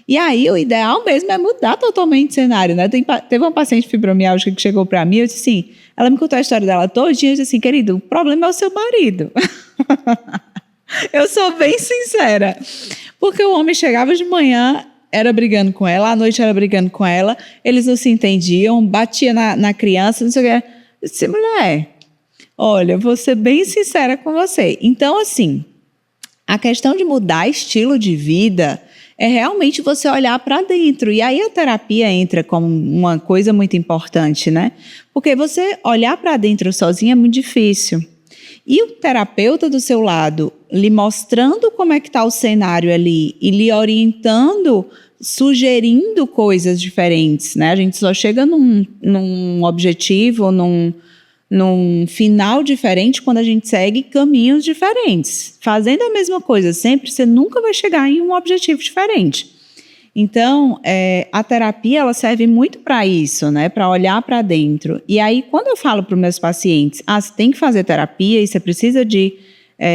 E aí, o ideal mesmo é mudar totalmente o cenário, né? Teve uma paciente fibromialgia que chegou para mim, eu disse assim, ela me contou a história dela todinha, eu disse assim, querido, o problema é o seu marido. Eu sou bem sincera. Porque o homem chegava de manhã, era brigando com ela, à noite era brigando com ela, eles não se entendiam, batia na criança, não sei o que. Eu disse, mulher, olha, eu vou ser bem sincera com você. Então, assim, a questão de mudar estilo de vida é realmente você olhar para dentro. E aí a terapia entra como uma coisa muito importante, né? Porque você olhar para dentro sozinho é muito difícil. E o terapeuta do seu lado, lhe mostrando como é que está o cenário ali e lhe orientando, sugerindo coisas diferentes, né? A gente só chega num objetivo, num final diferente quando a gente segue caminhos diferentes. Fazendo a mesma coisa sempre, você nunca vai chegar em um objetivo diferente. Então, a terapia ela serve muito para isso, né? Para olhar para dentro. E aí, quando eu falo para os meus pacientes, você tem que fazer terapia e você precisa de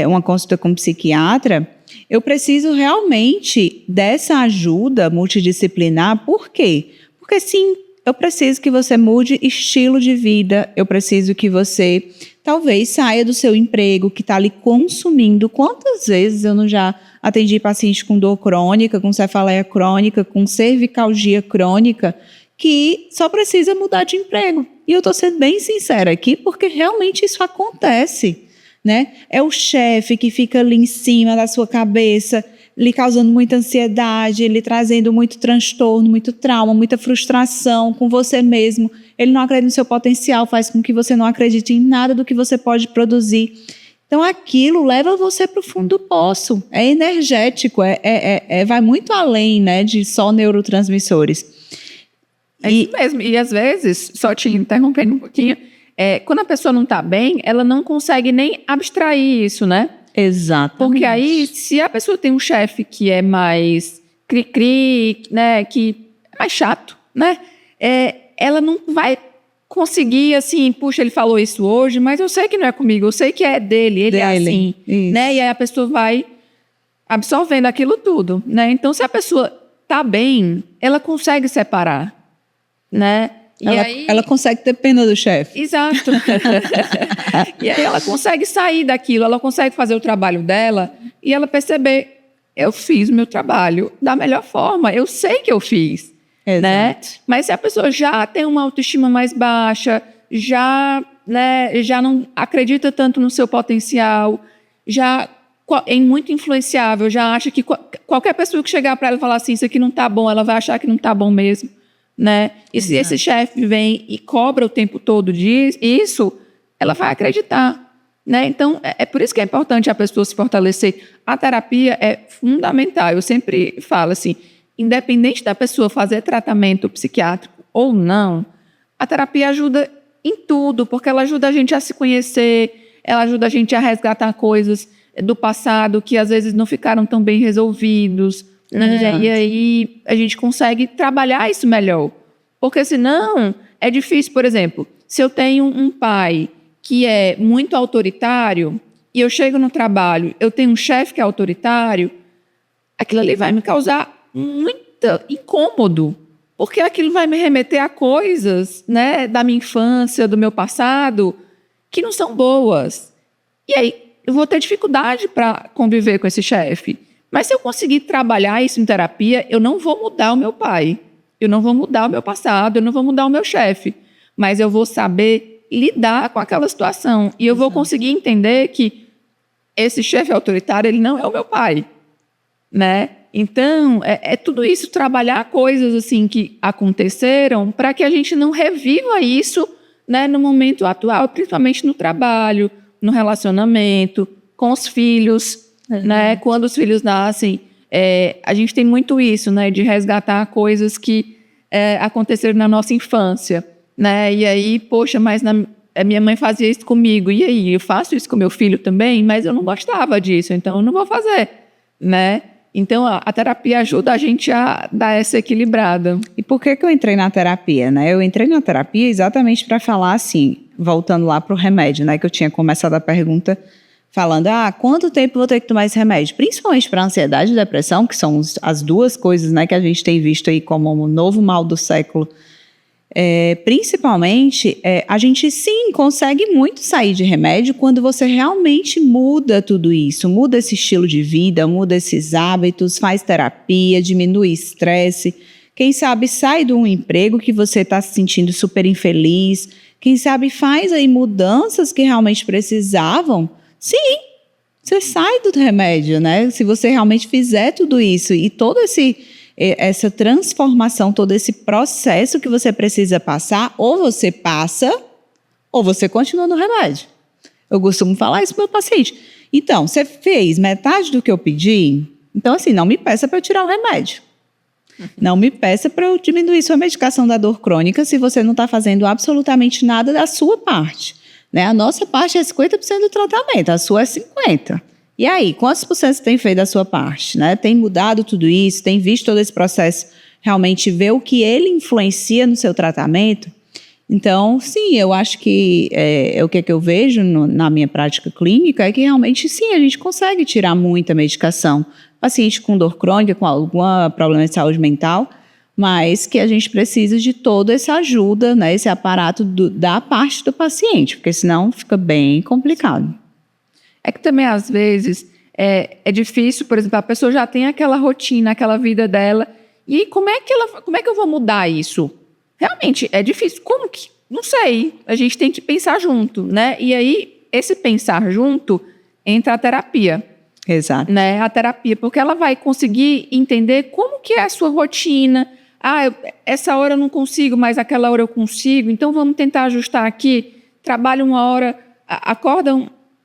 uma consulta com um psiquiatra, eu preciso realmente dessa ajuda multidisciplinar. Por quê? Porque sim, eu preciso que você mude estilo de vida, eu preciso que você talvez saia do seu emprego que está ali consumindo. Quantas vezes eu não já atendi paciente com dor crônica, com cefaleia crônica, com cervicalgia crônica, que só precisa mudar de emprego. E eu estou sendo bem sincera aqui, porque realmente isso acontece, né? É o chefe que fica ali em cima da sua cabeça, lhe causando muita ansiedade, lhe trazendo muito transtorno, muito trauma, muita frustração com você mesmo. Ele não acredita no seu potencial, faz com que você não acredite em nada do que você pode produzir. Então, aquilo leva você para o fundo do poço. É energético, vai muito além, né, de só neurotransmissores. É isso mesmo. E, às vezes, só te interrompendo um pouquinho, quando a pessoa não está bem, ela não consegue nem abstrair isso, né? Exatamente. Porque aí, se a pessoa tem um chefe que é mais cri-cri, né, que é mais chato, né, ela não vai conseguir, assim, puxa, ele falou isso hoje, mas eu sei que não é comigo, eu sei que é dele, ele é assim, isso. né? E aí a pessoa vai absorvendo aquilo tudo, né? Então, se a pessoa tá bem, ela consegue separar, né? E aí, ela consegue ter pena do chefe. exato. E aí ela consegue sair daquilo, ela consegue fazer o trabalho dela e ela perceber, eu fiz o meu trabalho da melhor forma, eu sei que eu fiz, né? Mas se a pessoa já tem uma autoestima mais baixa, já não acredita tanto no seu potencial, já é muito influenciável, já acha que qualquer pessoa que chegar para ela e falar assim, isso aqui não tá bom, ela vai achar que não tá bom mesmo, né? E se esse chefe vem e cobra o tempo todo disso, ela vai acreditar, né? Então, é por isso que é importante a pessoa se fortalecer. A terapia é fundamental. Eu sempre falo assim, independente da pessoa fazer tratamento psiquiátrico ou não, a terapia ajuda em tudo, porque ela ajuda a gente a se conhecer, ela ajuda a gente a resgatar coisas do passado que às vezes não ficaram tão bem resolvidos, né? E aí a gente consegue trabalhar isso melhor. Porque senão é difícil, por exemplo, se eu tenho um pai que é muito autoritário e eu chego no trabalho, eu tenho um chefe que é autoritário, aquilo ali vai me causar muito incômodo, porque aquilo vai me remeter a coisas, né, da minha infância, do meu passado, que não são boas. E aí eu vou ter dificuldade para conviver com esse chefe. Mas se eu conseguir trabalhar isso em terapia, eu não vou mudar o meu pai, eu não vou mudar o meu passado, eu não vou mudar o meu chefe, mas eu vou saber lidar com aquela situação e eu vou conseguir entender que esse chefe autoritário, ele não é o meu pai, né? Então, é tudo isso, trabalhar coisas assim que aconteceram para que a gente não reviva isso, né, no momento atual, principalmente no trabalho, no relacionamento, com os filhos, né? Quando os filhos nascem, a gente tem muito isso, né, de resgatar coisas que aconteceram na nossa infância, né? E aí, poxa, mas a minha mãe fazia isso comigo, e aí, eu faço isso com meu filho também, mas eu não gostava disso, então eu não vou fazer, né? Então, a terapia ajuda a gente a dar essa equilibrada. E por que eu entrei na terapia, né? Eu entrei na terapia exatamente para falar assim, voltando lá para o remédio, né? Que eu tinha começado a pergunta falando, quanto tempo eu vou ter que tomar esse remédio? Principalmente para ansiedade e depressão, que são as duas coisas, né, que a gente tem visto aí como o novo mal do século. Principalmente, a gente sim consegue muito sair de remédio quando você realmente muda tudo isso, muda esse estilo de vida, muda esses hábitos, faz terapia, diminui estresse, quem sabe sai de um emprego que você está se sentindo super infeliz, quem sabe faz aí mudanças que realmente precisavam. Sim, você sai do remédio, né? Se você realmente fizer tudo isso e toda essa transformação, todo esse processo que você precisa passar, ou você passa, ou você continua no remédio. Eu costumo falar isso para o meu paciente. Então, você fez metade do que eu pedi, então assim, não me peça para eu tirar o remédio. Não me peça para eu diminuir sua medicação da dor crônica se você não está fazendo absolutamente nada da sua parte. Né? A nossa parte é 50% do tratamento, a sua é 50%. E aí, quantos por cento você tem feito da sua parte? Né? Tem mudado tudo isso? Tem visto todo esse processo? Realmente ver o que ele influencia no seu tratamento? Então, sim, eu acho que o que eu vejo na minha prática clínica é que realmente, sim, a gente consegue tirar muita medicação. Paciente com dor crônica, com algum problema de saúde mental, mas que a gente precisa de toda essa ajuda, né, esse aparato da parte do paciente, porque senão fica bem complicado. É que também, às vezes, é difícil, por exemplo, a pessoa já tem aquela rotina, aquela vida dela, e como é que eu vou mudar isso? Realmente, é difícil. Como que? Não sei. A gente tem que pensar junto, né? E aí, esse pensar junto, entra a terapia. Exato. Né? A terapia, porque ela vai conseguir entender como que é a sua rotina. Essa hora eu não consigo, mas aquela hora eu consigo, então vamos tentar ajustar aqui. Trabalho uma hora,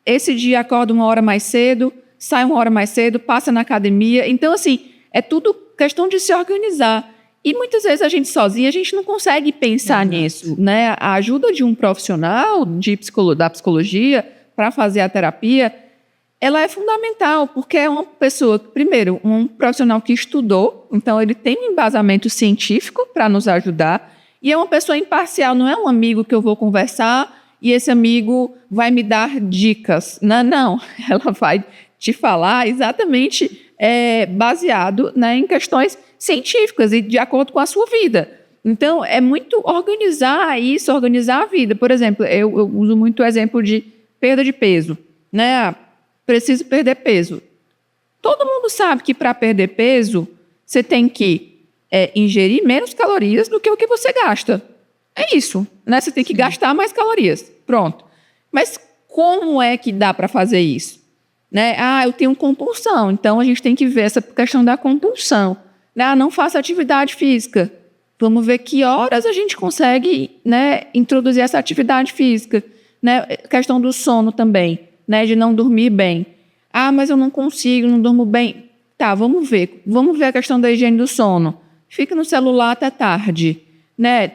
esse dia acorda uma hora mais cedo, sai uma hora mais cedo, passa na academia. Então, assim, é tudo questão de se organizar. E muitas vezes a gente sozinha, a gente não consegue pensar nisso, né? A ajuda de um profissional da psicologia para fazer a terapia, ela é fundamental, porque é uma pessoa, primeiro, um profissional que estudou, então ele tem um embasamento científico para nos ajudar, E é uma pessoa imparcial, não é um amigo que eu vou conversar e esse amigo vai me dar dicas. Não. Ela vai te falar exatamente baseado, né, em questões científicas e de acordo com a sua vida. Então, é muito organizar isso, organizar a vida. Por exemplo, eu uso muito o exemplo de perda de peso, né? Preciso perder peso. Todo mundo sabe que para perder peso, você tem que ingerir menos calorias do que o que você gasta. É isso, né? Você tem que gastar mais calorias. Pronto. Mas como é que dá para fazer isso? Né? Eu tenho compulsão. Então, a gente tem que ver essa questão da compulsão. Não faço atividade física. Vamos ver que horas a gente consegue, né, introduzir essa atividade física. Né? Questão do sono também, né, de não dormir bem. Mas eu não consigo, não durmo bem. Tá, vamos ver. Vamos ver a questão da higiene do sono. Fica no celular até tarde. Né?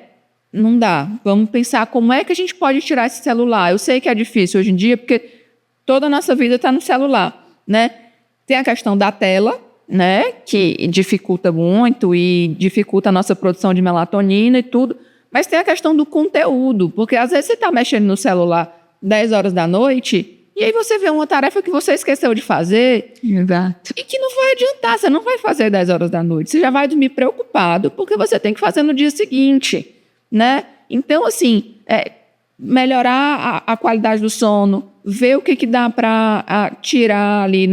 Não dá. Vamos pensar como é que a gente pode tirar esse celular. Eu sei que é difícil hoje em dia, porque toda a nossa vida está no celular. Né? Tem a questão da tela, né, que dificulta muito e dificulta a nossa produção de melatonina e tudo. Mas tem a questão do conteúdo, porque às vezes você está mexendo no celular 10 horas da noite e aí você vê uma tarefa que você esqueceu de fazer. Exato. E que não vai adiantar, você não vai fazer 10 horas da noite. Você já vai dormir preocupado porque você tem que fazer no dia seguinte, né? Então, assim, melhorar a qualidade do sono, ver o que dá para tirar ali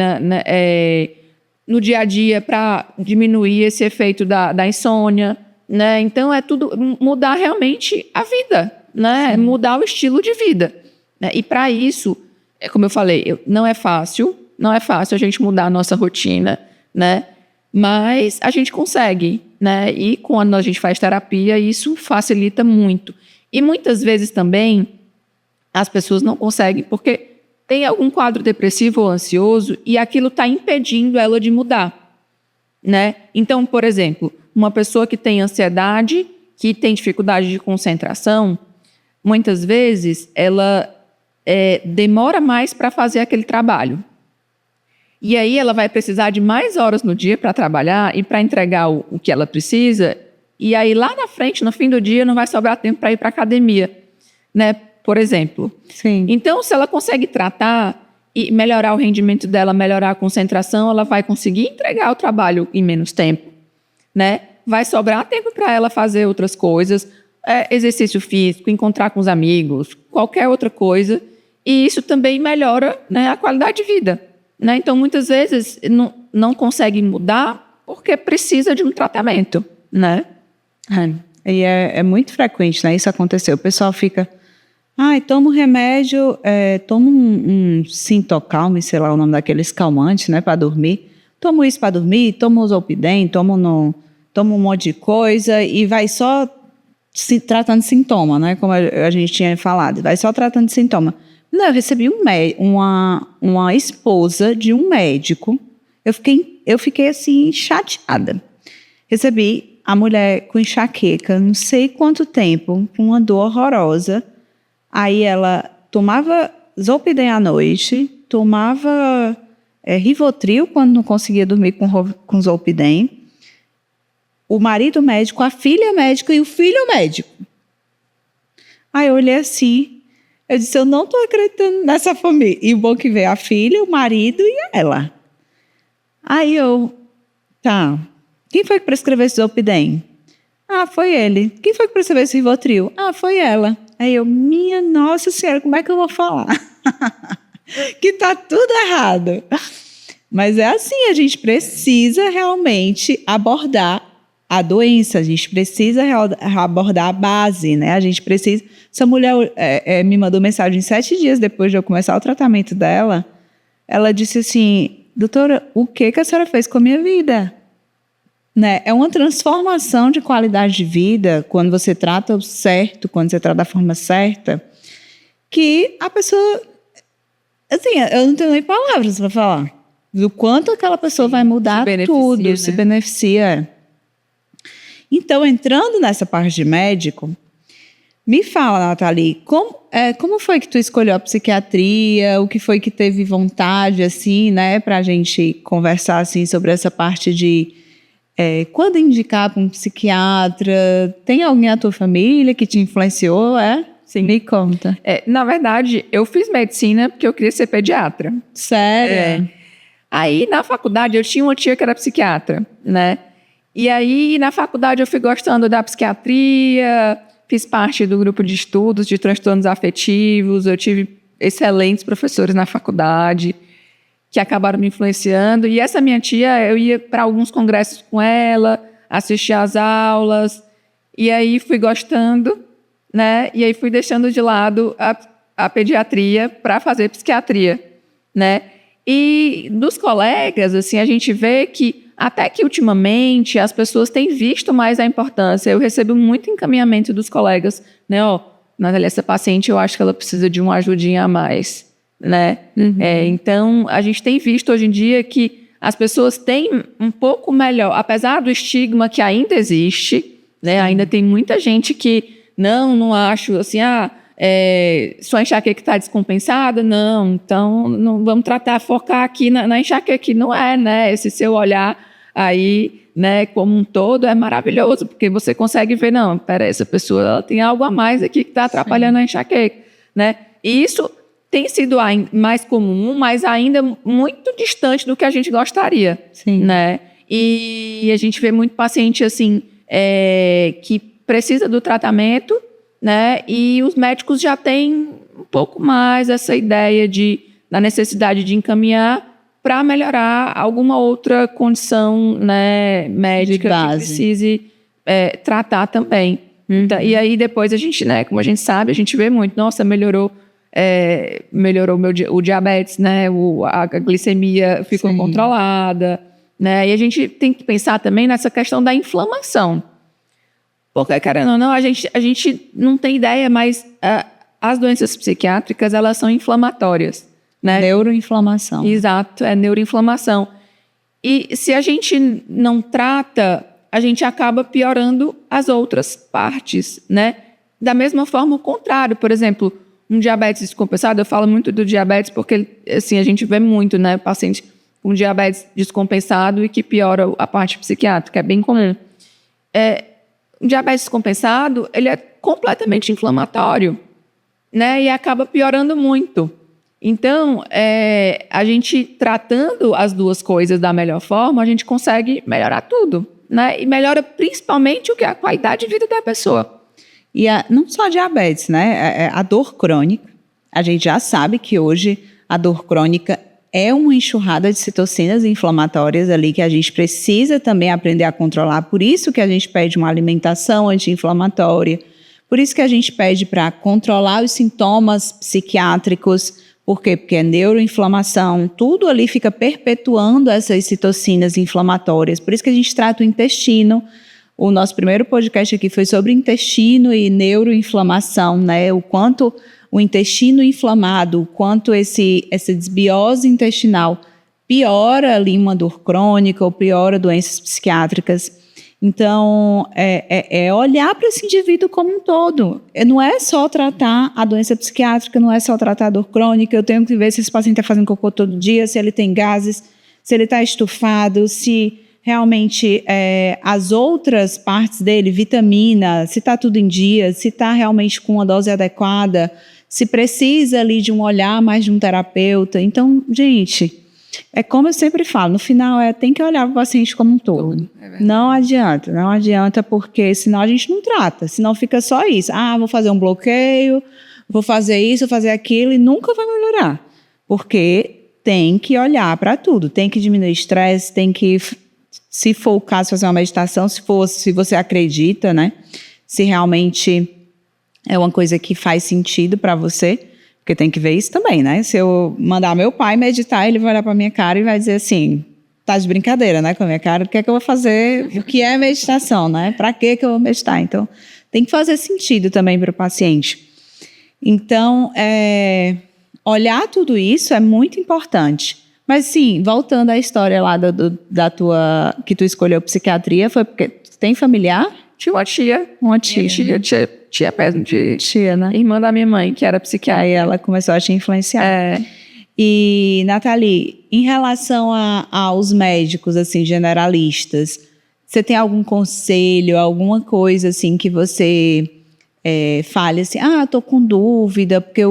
no dia a dia para diminuir esse efeito da insônia, né? Então, é tudo mudar realmente a vida, né? Mudar o estilo de vida. Né? E para isso, como eu falei, não é fácil a gente mudar a nossa rotina, né? Mas a gente consegue, né? E quando a gente faz terapia, isso facilita muito. E muitas vezes também as pessoas não conseguem porque tem algum quadro depressivo ou ansioso e aquilo está impedindo ela de mudar, né? Então, por exemplo, uma pessoa que tem ansiedade, que tem dificuldade de concentração, muitas vezes ela demora mais para fazer aquele trabalho. E aí ela vai precisar de mais horas no dia para trabalhar e para entregar o que ela precisa. E aí lá na frente, no fim do dia, não vai sobrar tempo para ir para a academia, né? Por exemplo. Sim. Então, se ela consegue tratar e melhorar o rendimento dela, melhorar a concentração, ela vai conseguir entregar o trabalho em menos tempo, né? Vai sobrar tempo para ela fazer outras coisas, exercício físico, encontrar com os amigos, qualquer outra coisa. E isso também melhora, né, a qualidade de vida, né? Então, muitas vezes, não consegue mudar porque precisa de um tratamento, né? E é muito frequente, né? Isso acontecer. O pessoal fica... toma um remédio, toma um Sintocalme, sei lá o nome daqueles calmantes, né, para dormir. Toma isso para dormir, toma o Zolpidem, toma um monte de coisa e vai só tratando de sintoma, né, como a gente tinha falado, vai só tratando de sintoma. Não, eu recebi uma esposa de um médico, eu fiquei assim, chateada. Recebi a mulher com enxaqueca, não sei quanto tempo, com uma dor horrorosa. Aí ela tomava Zolpidem à noite, tomava Rivotril quando não conseguia dormir com Zolpidem. O marido médico, a filha médica e o filho médico. Aí eu olhei assim, eu disse, eu não estou acreditando nessa família. E o bom que veio a filha, o marido e ela. Aí tá, quem foi que prescreveu esse Zolpidem? Foi ele. Quem foi que prescreveu esse Rivotril? Foi ela. Aí minha Nossa Senhora, como é que eu vou falar? Que tá tudo errado. Mas é assim, a gente precisa realmente abordar a doença, a gente precisa abordar a base, né? A gente precisa... Essa mulher me mandou mensagem 7 dias depois de eu começar o tratamento dela. Ela disse assim, doutora, o que a senhora fez com a minha vida? Né? É uma transformação de qualidade de vida, quando você trata o certo, quando você trata da forma certa, que a pessoa... Assim, eu não tenho nem palavras para falar do quanto aquela pessoa vai mudar tudo, né? Se beneficia. Então, entrando nessa parte de médico, me fala, Nathalie, como foi que tu escolheu a psiquiatria? O que foi que teve vontade, assim, né, para a gente conversar assim, sobre essa parte de Quando indicar para um psiquiatra, tem alguém na tua família que te influenciou, Sim. Me conta. Na verdade, eu fiz medicina porque eu queria ser pediatra. Sério? Aí, na faculdade, eu tinha uma tia que era psiquiatra, né? E aí, na faculdade, eu fui gostando da psiquiatria, fiz parte do grupo de estudos de transtornos afetivos, eu tive excelentes professores na faculdade que acabaram me influenciando. E essa minha tia, eu ia para alguns congressos com ela, assistia às aulas, e aí fui gostando, né? E aí fui deixando de lado a pediatria para fazer psiquiatria, né? E dos colegas, assim, a gente vê que até que ultimamente as pessoas têm visto mais a importância. Eu recebo muito encaminhamento dos colegas, né? Natália, essa paciente, eu acho que ela precisa de uma ajudinha a mais, né? Uhum. Então, a gente tem visto hoje em dia que as pessoas têm um pouco melhor, apesar do estigma que ainda existe, né? Ainda tem muita gente que não acho assim, sua enxaqueca está descompensada? Não, então não vamos focar aqui na enxaqueca, que não é, né? Esse seu olhar aí, né, como um todo é maravilhoso, porque você consegue ver, não, peraí, essa pessoa ela tem algo a mais aqui que está atrapalhando a enxaqueca, né? E isso tem sido mais comum, mas ainda muito distante do que a gente gostaria, né? E a gente vê muito paciente, assim, que precisa do tratamento, né? E os médicos já têm um pouco mais essa ideia da necessidade de encaminhar para melhorar alguma outra condição, né, médica que precise tratar também. Então, e aí depois a gente, né, como a gente sabe, a gente vê muito, nossa, melhorou o diabetes, né, a glicemia ficou controlada, né? E a gente tem que pensar também nessa questão da inflamação. Porque, querendo ou não, a gente não tem ideia, mas as doenças psiquiátricas, elas são inflamatórias, né? Neuroinflamação. Exato, é neuroinflamação. E se a gente não trata, a gente acaba piorando as outras partes, né? Da mesma forma, o contrário. Por exemplo, um diabetes descompensado, eu falo muito do diabetes porque, assim, a gente vê muito, né? Paciente com diabetes descompensado e que piora a parte psiquiátrica, é bem comum. O diabetes descompensado, ele é completamente inflamatório, né? E acaba piorando muito. Então, a gente tratando as duas coisas da melhor forma, a gente consegue melhorar tudo, né? E melhora principalmente o que é a qualidade de vida da pessoa. E não só a diabetes, né? A dor crônica. A gente já sabe que hoje a dor crônica é uma enxurrada de citocinas inflamatórias ali que a gente precisa também aprender a controlar. Por isso que a gente pede uma alimentação anti-inflamatória. Por isso que a gente pede para controlar os sintomas psiquiátricos. Por quê? Porque é neuroinflamação. Tudo ali fica perpetuando essas citocinas inflamatórias. Por isso que a gente trata o intestino. O nosso primeiro podcast aqui foi sobre intestino e neuroinflamação, né? O quanto o intestino inflamado, o quanto essa desbiose intestinal piora ali uma dor crônica ou piora doenças psiquiátricas. Então, olhar para esse indivíduo como um todo. Não é só tratar a doença psiquiátrica, não é só tratar a dor crônica. Eu tenho que ver se esse paciente está fazendo cocô todo dia, se ele tem gases, se ele está estufado, se realmente as outras partes dele, vitamina, se está tudo em dia, se está realmente com uma dose adequada, se precisa ali de um olhar mais de um terapeuta. Então, gente, é como eu sempre falo, no final tem que olhar para o paciente como um todo. Não adianta, porque senão a gente não trata, senão fica só isso. Vou fazer um bloqueio, vou fazer isso, vou fazer aquilo, e nunca vai melhorar. Porque tem que olhar para tudo, tem que diminuir o estresse, tem que, se for o caso, fazer uma meditação, se você acredita, né? Se realmente é uma coisa que faz sentido para você, porque tem que ver isso também, né? Se eu mandar meu pai meditar, ele vai olhar para minha cara e vai dizer assim, tá de brincadeira, né, com a minha cara, o que é que eu vou fazer, o que é meditação, né? Para que eu vou meditar? Então, tem que fazer sentido também para o paciente. Então, olhar tudo isso é muito importante. Mas, sim, voltando à história lá que tu escolheu psiquiatria, foi porque tu tem familiar? Tinha uma tia. Tia mesmo, tia, né? Irmã da minha mãe, que era psiquiatra. Aí ela começou a te influenciar. E, Nathalie, em relação aos médicos, assim, generalistas, Você tem algum conselho, alguma coisa assim que você fale assim, tô com dúvida, porque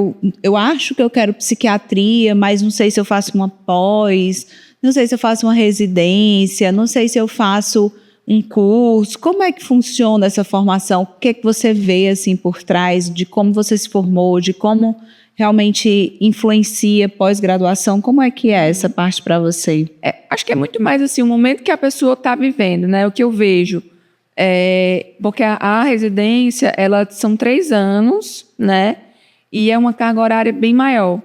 eu acho que eu quero psiquiatria, mas não sei se eu faço uma pós, não sei se eu faço uma residência, não sei se eu faço um curso. Como é que funciona essa formação? O que é que você vê assim por trás de como você se formou, de como realmente influencia pós-graduação? Como é que é essa parte para você? Acho que é muito mais assim, o momento que a pessoa está vivendo, né? O que eu vejo. Porque a residência, são 3 anos, né? E é uma carga horária bem maior.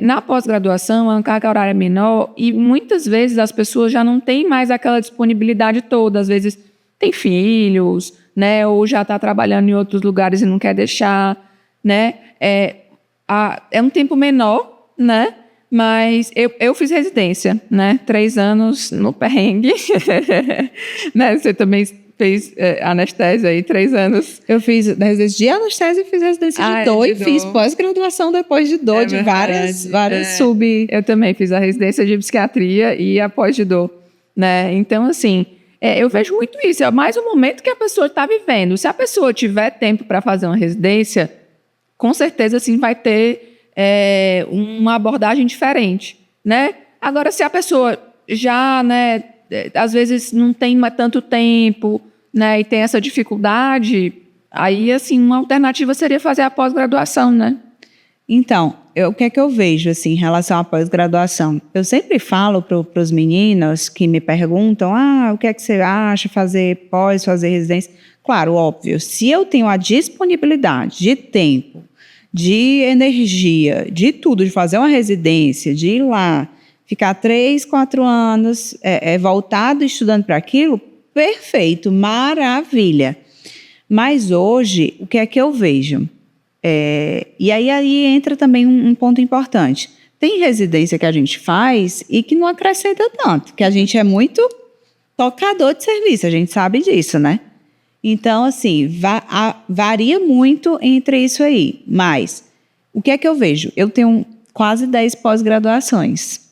Na pós-graduação, é uma carga horária menor e muitas vezes as pessoas já não têm mais aquela disponibilidade toda. Às vezes tem filhos, né? Ou já está trabalhando em outros lugares e não quer deixar, né? É um tempo menor, né? Mas eu fiz residência, né? 3 anos no perrengue. Né? Você também fez anestesia aí, 3 anos. Eu fiz residência de anestesia e fiz residência de dor e fiz pós-graduação depois de dor, de várias Eu também fiz a residência de psiquiatria e a pós de dor, né? Então, assim, eu vejo muito isso. É mais o momento que a pessoa está vivendo. Se a pessoa tiver tempo para fazer uma residência, com certeza, assim, vai ter uma abordagem diferente, né? Agora, se a pessoa já, né, às vezes não tem mais tanto tempo, né, e tem essa dificuldade, aí, assim, uma alternativa seria fazer a pós-graduação, né? Então, o que é que eu vejo, assim, em relação à pós-graduação? Eu sempre falo para os meninos que me perguntam, o que é que você acha, fazer pós, fazer residência? Claro, óbvio, se eu tenho a disponibilidade de tempo, de energia, de tudo, de fazer uma residência, de ir lá, ficar 3, 4 anos voltado estudando para aquilo, perfeito, maravilha. Mas hoje, o que é que eu vejo? E aí entra também um ponto importante. Tem residência que a gente faz e que não acrescenta tanto, que a gente é muito tocador de serviço, a gente sabe disso, né? Então, assim, varia muito entre isso aí. Mas, o que é que eu vejo? Eu tenho quase 10 pós-graduações.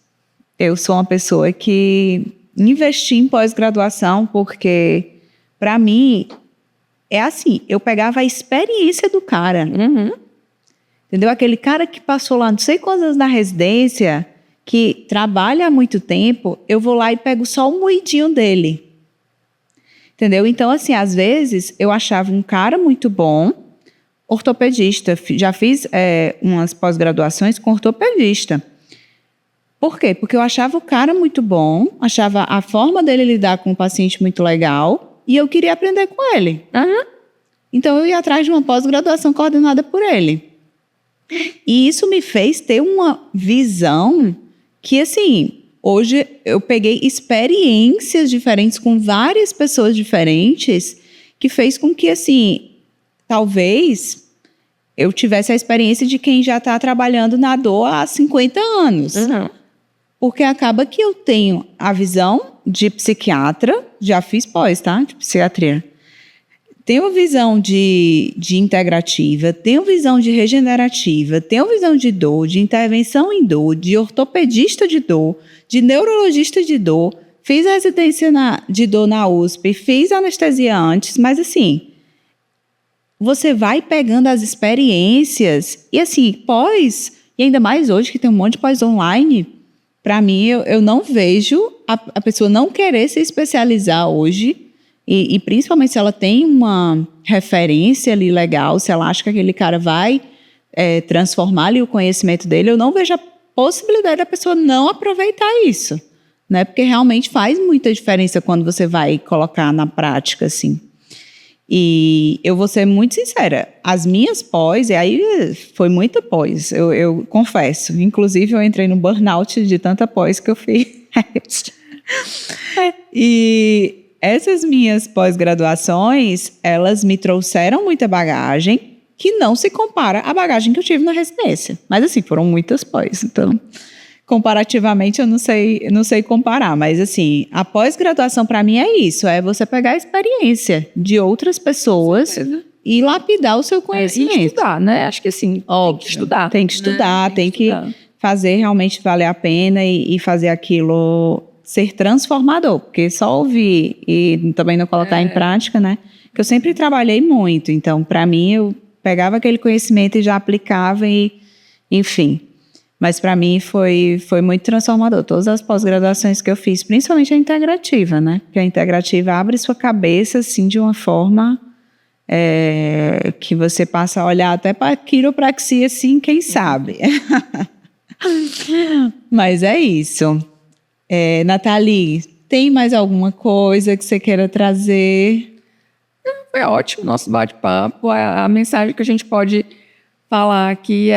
Eu sou uma pessoa que investi em pós-graduação porque, para mim, é assim, eu pegava a experiência do cara. Entendeu? Aquele cara que passou lá não sei quantos anos na residência, que trabalha há muito tempo, eu vou lá e pego só o moidinho dele. Entendeu? Então, assim, às vezes, eu achava um cara muito bom, ortopedista. Já fiz umas pós-graduações com ortopedista. Por quê? Porque eu achava o cara muito bom, achava a forma dele lidar com o paciente muito legal e eu queria aprender com ele. Então, eu ia atrás de uma pós-graduação coordenada por ele. E isso me fez ter uma visão que, assim, hoje eu peguei experiências diferentes com várias pessoas diferentes que fez com que, assim, talvez eu tivesse a experiência de quem já está trabalhando na dor há 50 anos. Porque acaba que eu tenho a visão de psiquiatra, já fiz pós, tá? De psiquiatria. Tenho visão de integrativa, tenho visão de regenerativa, tenho visão de dor, de intervenção em dor, de ortopedista de dor, de neurologista de dor, fiz residência de dor na USP, fiz anestesia antes, mas assim, você vai pegando as experiências e assim, pós, e ainda mais hoje que tem um monte de pós online, para mim eu não vejo a pessoa não querer se especializar hoje. E principalmente se ela tem uma referência ali legal, se ela acha que aquele cara vai transformar ali o conhecimento dele, eu não vejo a possibilidade da pessoa não aproveitar isso, né? Porque realmente faz muita diferença quando você vai colocar na prática, assim. E eu vou ser muito sincera, as minhas pós, e aí foi muita pós, eu confesso. Inclusive, eu entrei no burnout de tanta pós que eu fiz. E essas minhas pós-graduações, elas me trouxeram muita bagagem que não se compara à bagagem que eu tive na residência. Mas, assim, foram muitas pós. Então, comparativamente, eu não sei comparar. Mas, assim, a pós-graduação, para mim, é isso. É você pegar a experiência de outras pessoas e lapidar o seu conhecimento. E estudar, né? Acho que, assim, óbvio, tem que estudar, tem que fazer realmente valer a pena e fazer aquilo ser transformador, porque só ouvir e também não colocar em prática, né? Que eu sempre trabalhei muito, então para mim eu pegava aquele conhecimento e já aplicava e, enfim. Mas para mim foi muito transformador. Todas as pós-graduações que eu fiz, principalmente a integrativa, né? Porque a integrativa abre sua cabeça assim de uma forma que você passa a olhar até para a quiropraxia, assim, quem sabe. Mas é isso. Nathalie, tem mais alguma coisa que você queira trazer? Foi ótimo o nosso bate-papo. A mensagem que a gente pode falar aqui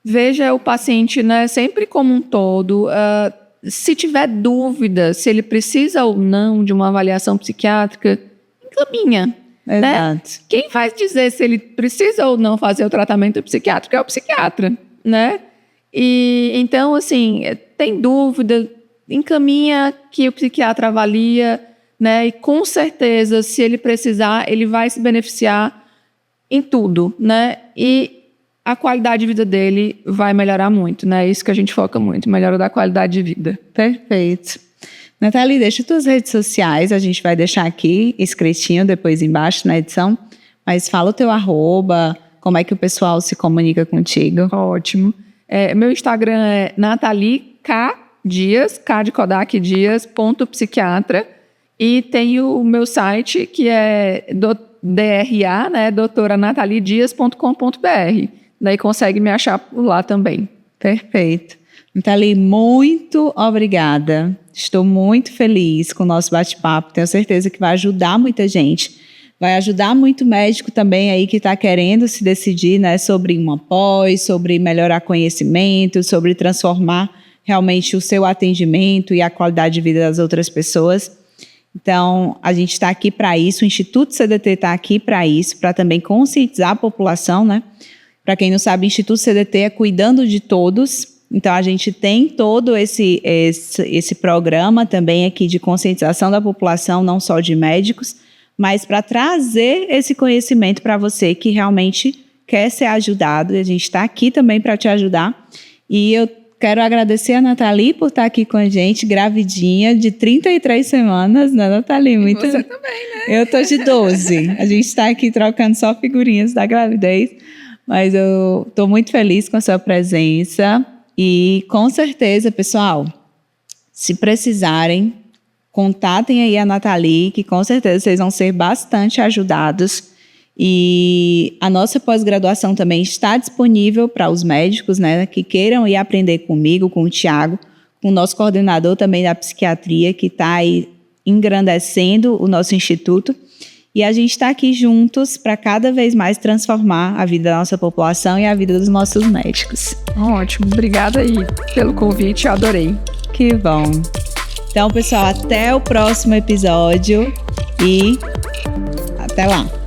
veja o paciente, né, sempre como um todo. Se tiver dúvida se ele precisa ou não de uma avaliação psiquiátrica, encaminha. Exato. Né? Quem vai dizer se ele precisa ou não fazer o tratamento psiquiátrico é o psiquiatra, né? E então, assim, tem dúvida, encaminha que o psiquiatra avalia, né? E com certeza, se ele precisar, ele vai se beneficiar em tudo, né? E a qualidade de vida dele vai melhorar muito, né? É isso que a gente foca muito, melhora da qualidade de vida. Perfeito. Nathalie, deixa tuas redes sociais, a gente vai deixar aqui escritinho depois embaixo na edição, mas fala o teu @, como é que o pessoal se comunica contigo. Ótimo. Meu Instagram é Nathalie K. Dias, K de Kodak Dias, .psiquiatra, e tem o meu site que é DRA, né, doutoranataliedias.com.br. Daí consegue me achar por lá também. Perfeito. Nathalie, muito obrigada. Estou muito feliz com o nosso bate-papo. Tenho certeza que vai ajudar muita gente. Vai ajudar muito médico também aí que está querendo se decidir, né, sobre uma pós, sobre melhorar conhecimento, sobre transformar realmente o seu atendimento e a qualidade de vida das outras pessoas. Então, a gente está aqui para isso, o Instituto CDT está aqui para isso, para também conscientizar a população, né? Para quem não sabe, o Instituto CDT é cuidando de todos. Então, a gente tem todo esse programa também aqui de conscientização da população, não só de médicos, mas para trazer esse conhecimento para você que realmente quer ser ajudado. A gente está aqui também para te ajudar. E eu quero agradecer a Nathalie por estar aqui com a gente, gravidinha, de 33 semanas, né, Nathalie? E você também, né? Eu tô de 12. A gente está aqui trocando só figurinhas da gravidez, mas eu estou muito feliz com a sua presença. E com certeza, pessoal, se precisarem, contatem aí a Nathalie, que com certeza vocês vão ser bastante ajudados. E a nossa pós-graduação também está disponível para os médicos, né, que queiram ir aprender comigo, com o Thiago, com o nosso coordenador também da psiquiatria, que está aí engrandecendo o nosso instituto. E a gente está aqui juntos para cada vez mais transformar a vida da nossa população e a vida dos nossos médicos. Ótimo, obrigada aí pelo convite, eu adorei. Que bom. Então, pessoal, até o próximo episódio e até lá.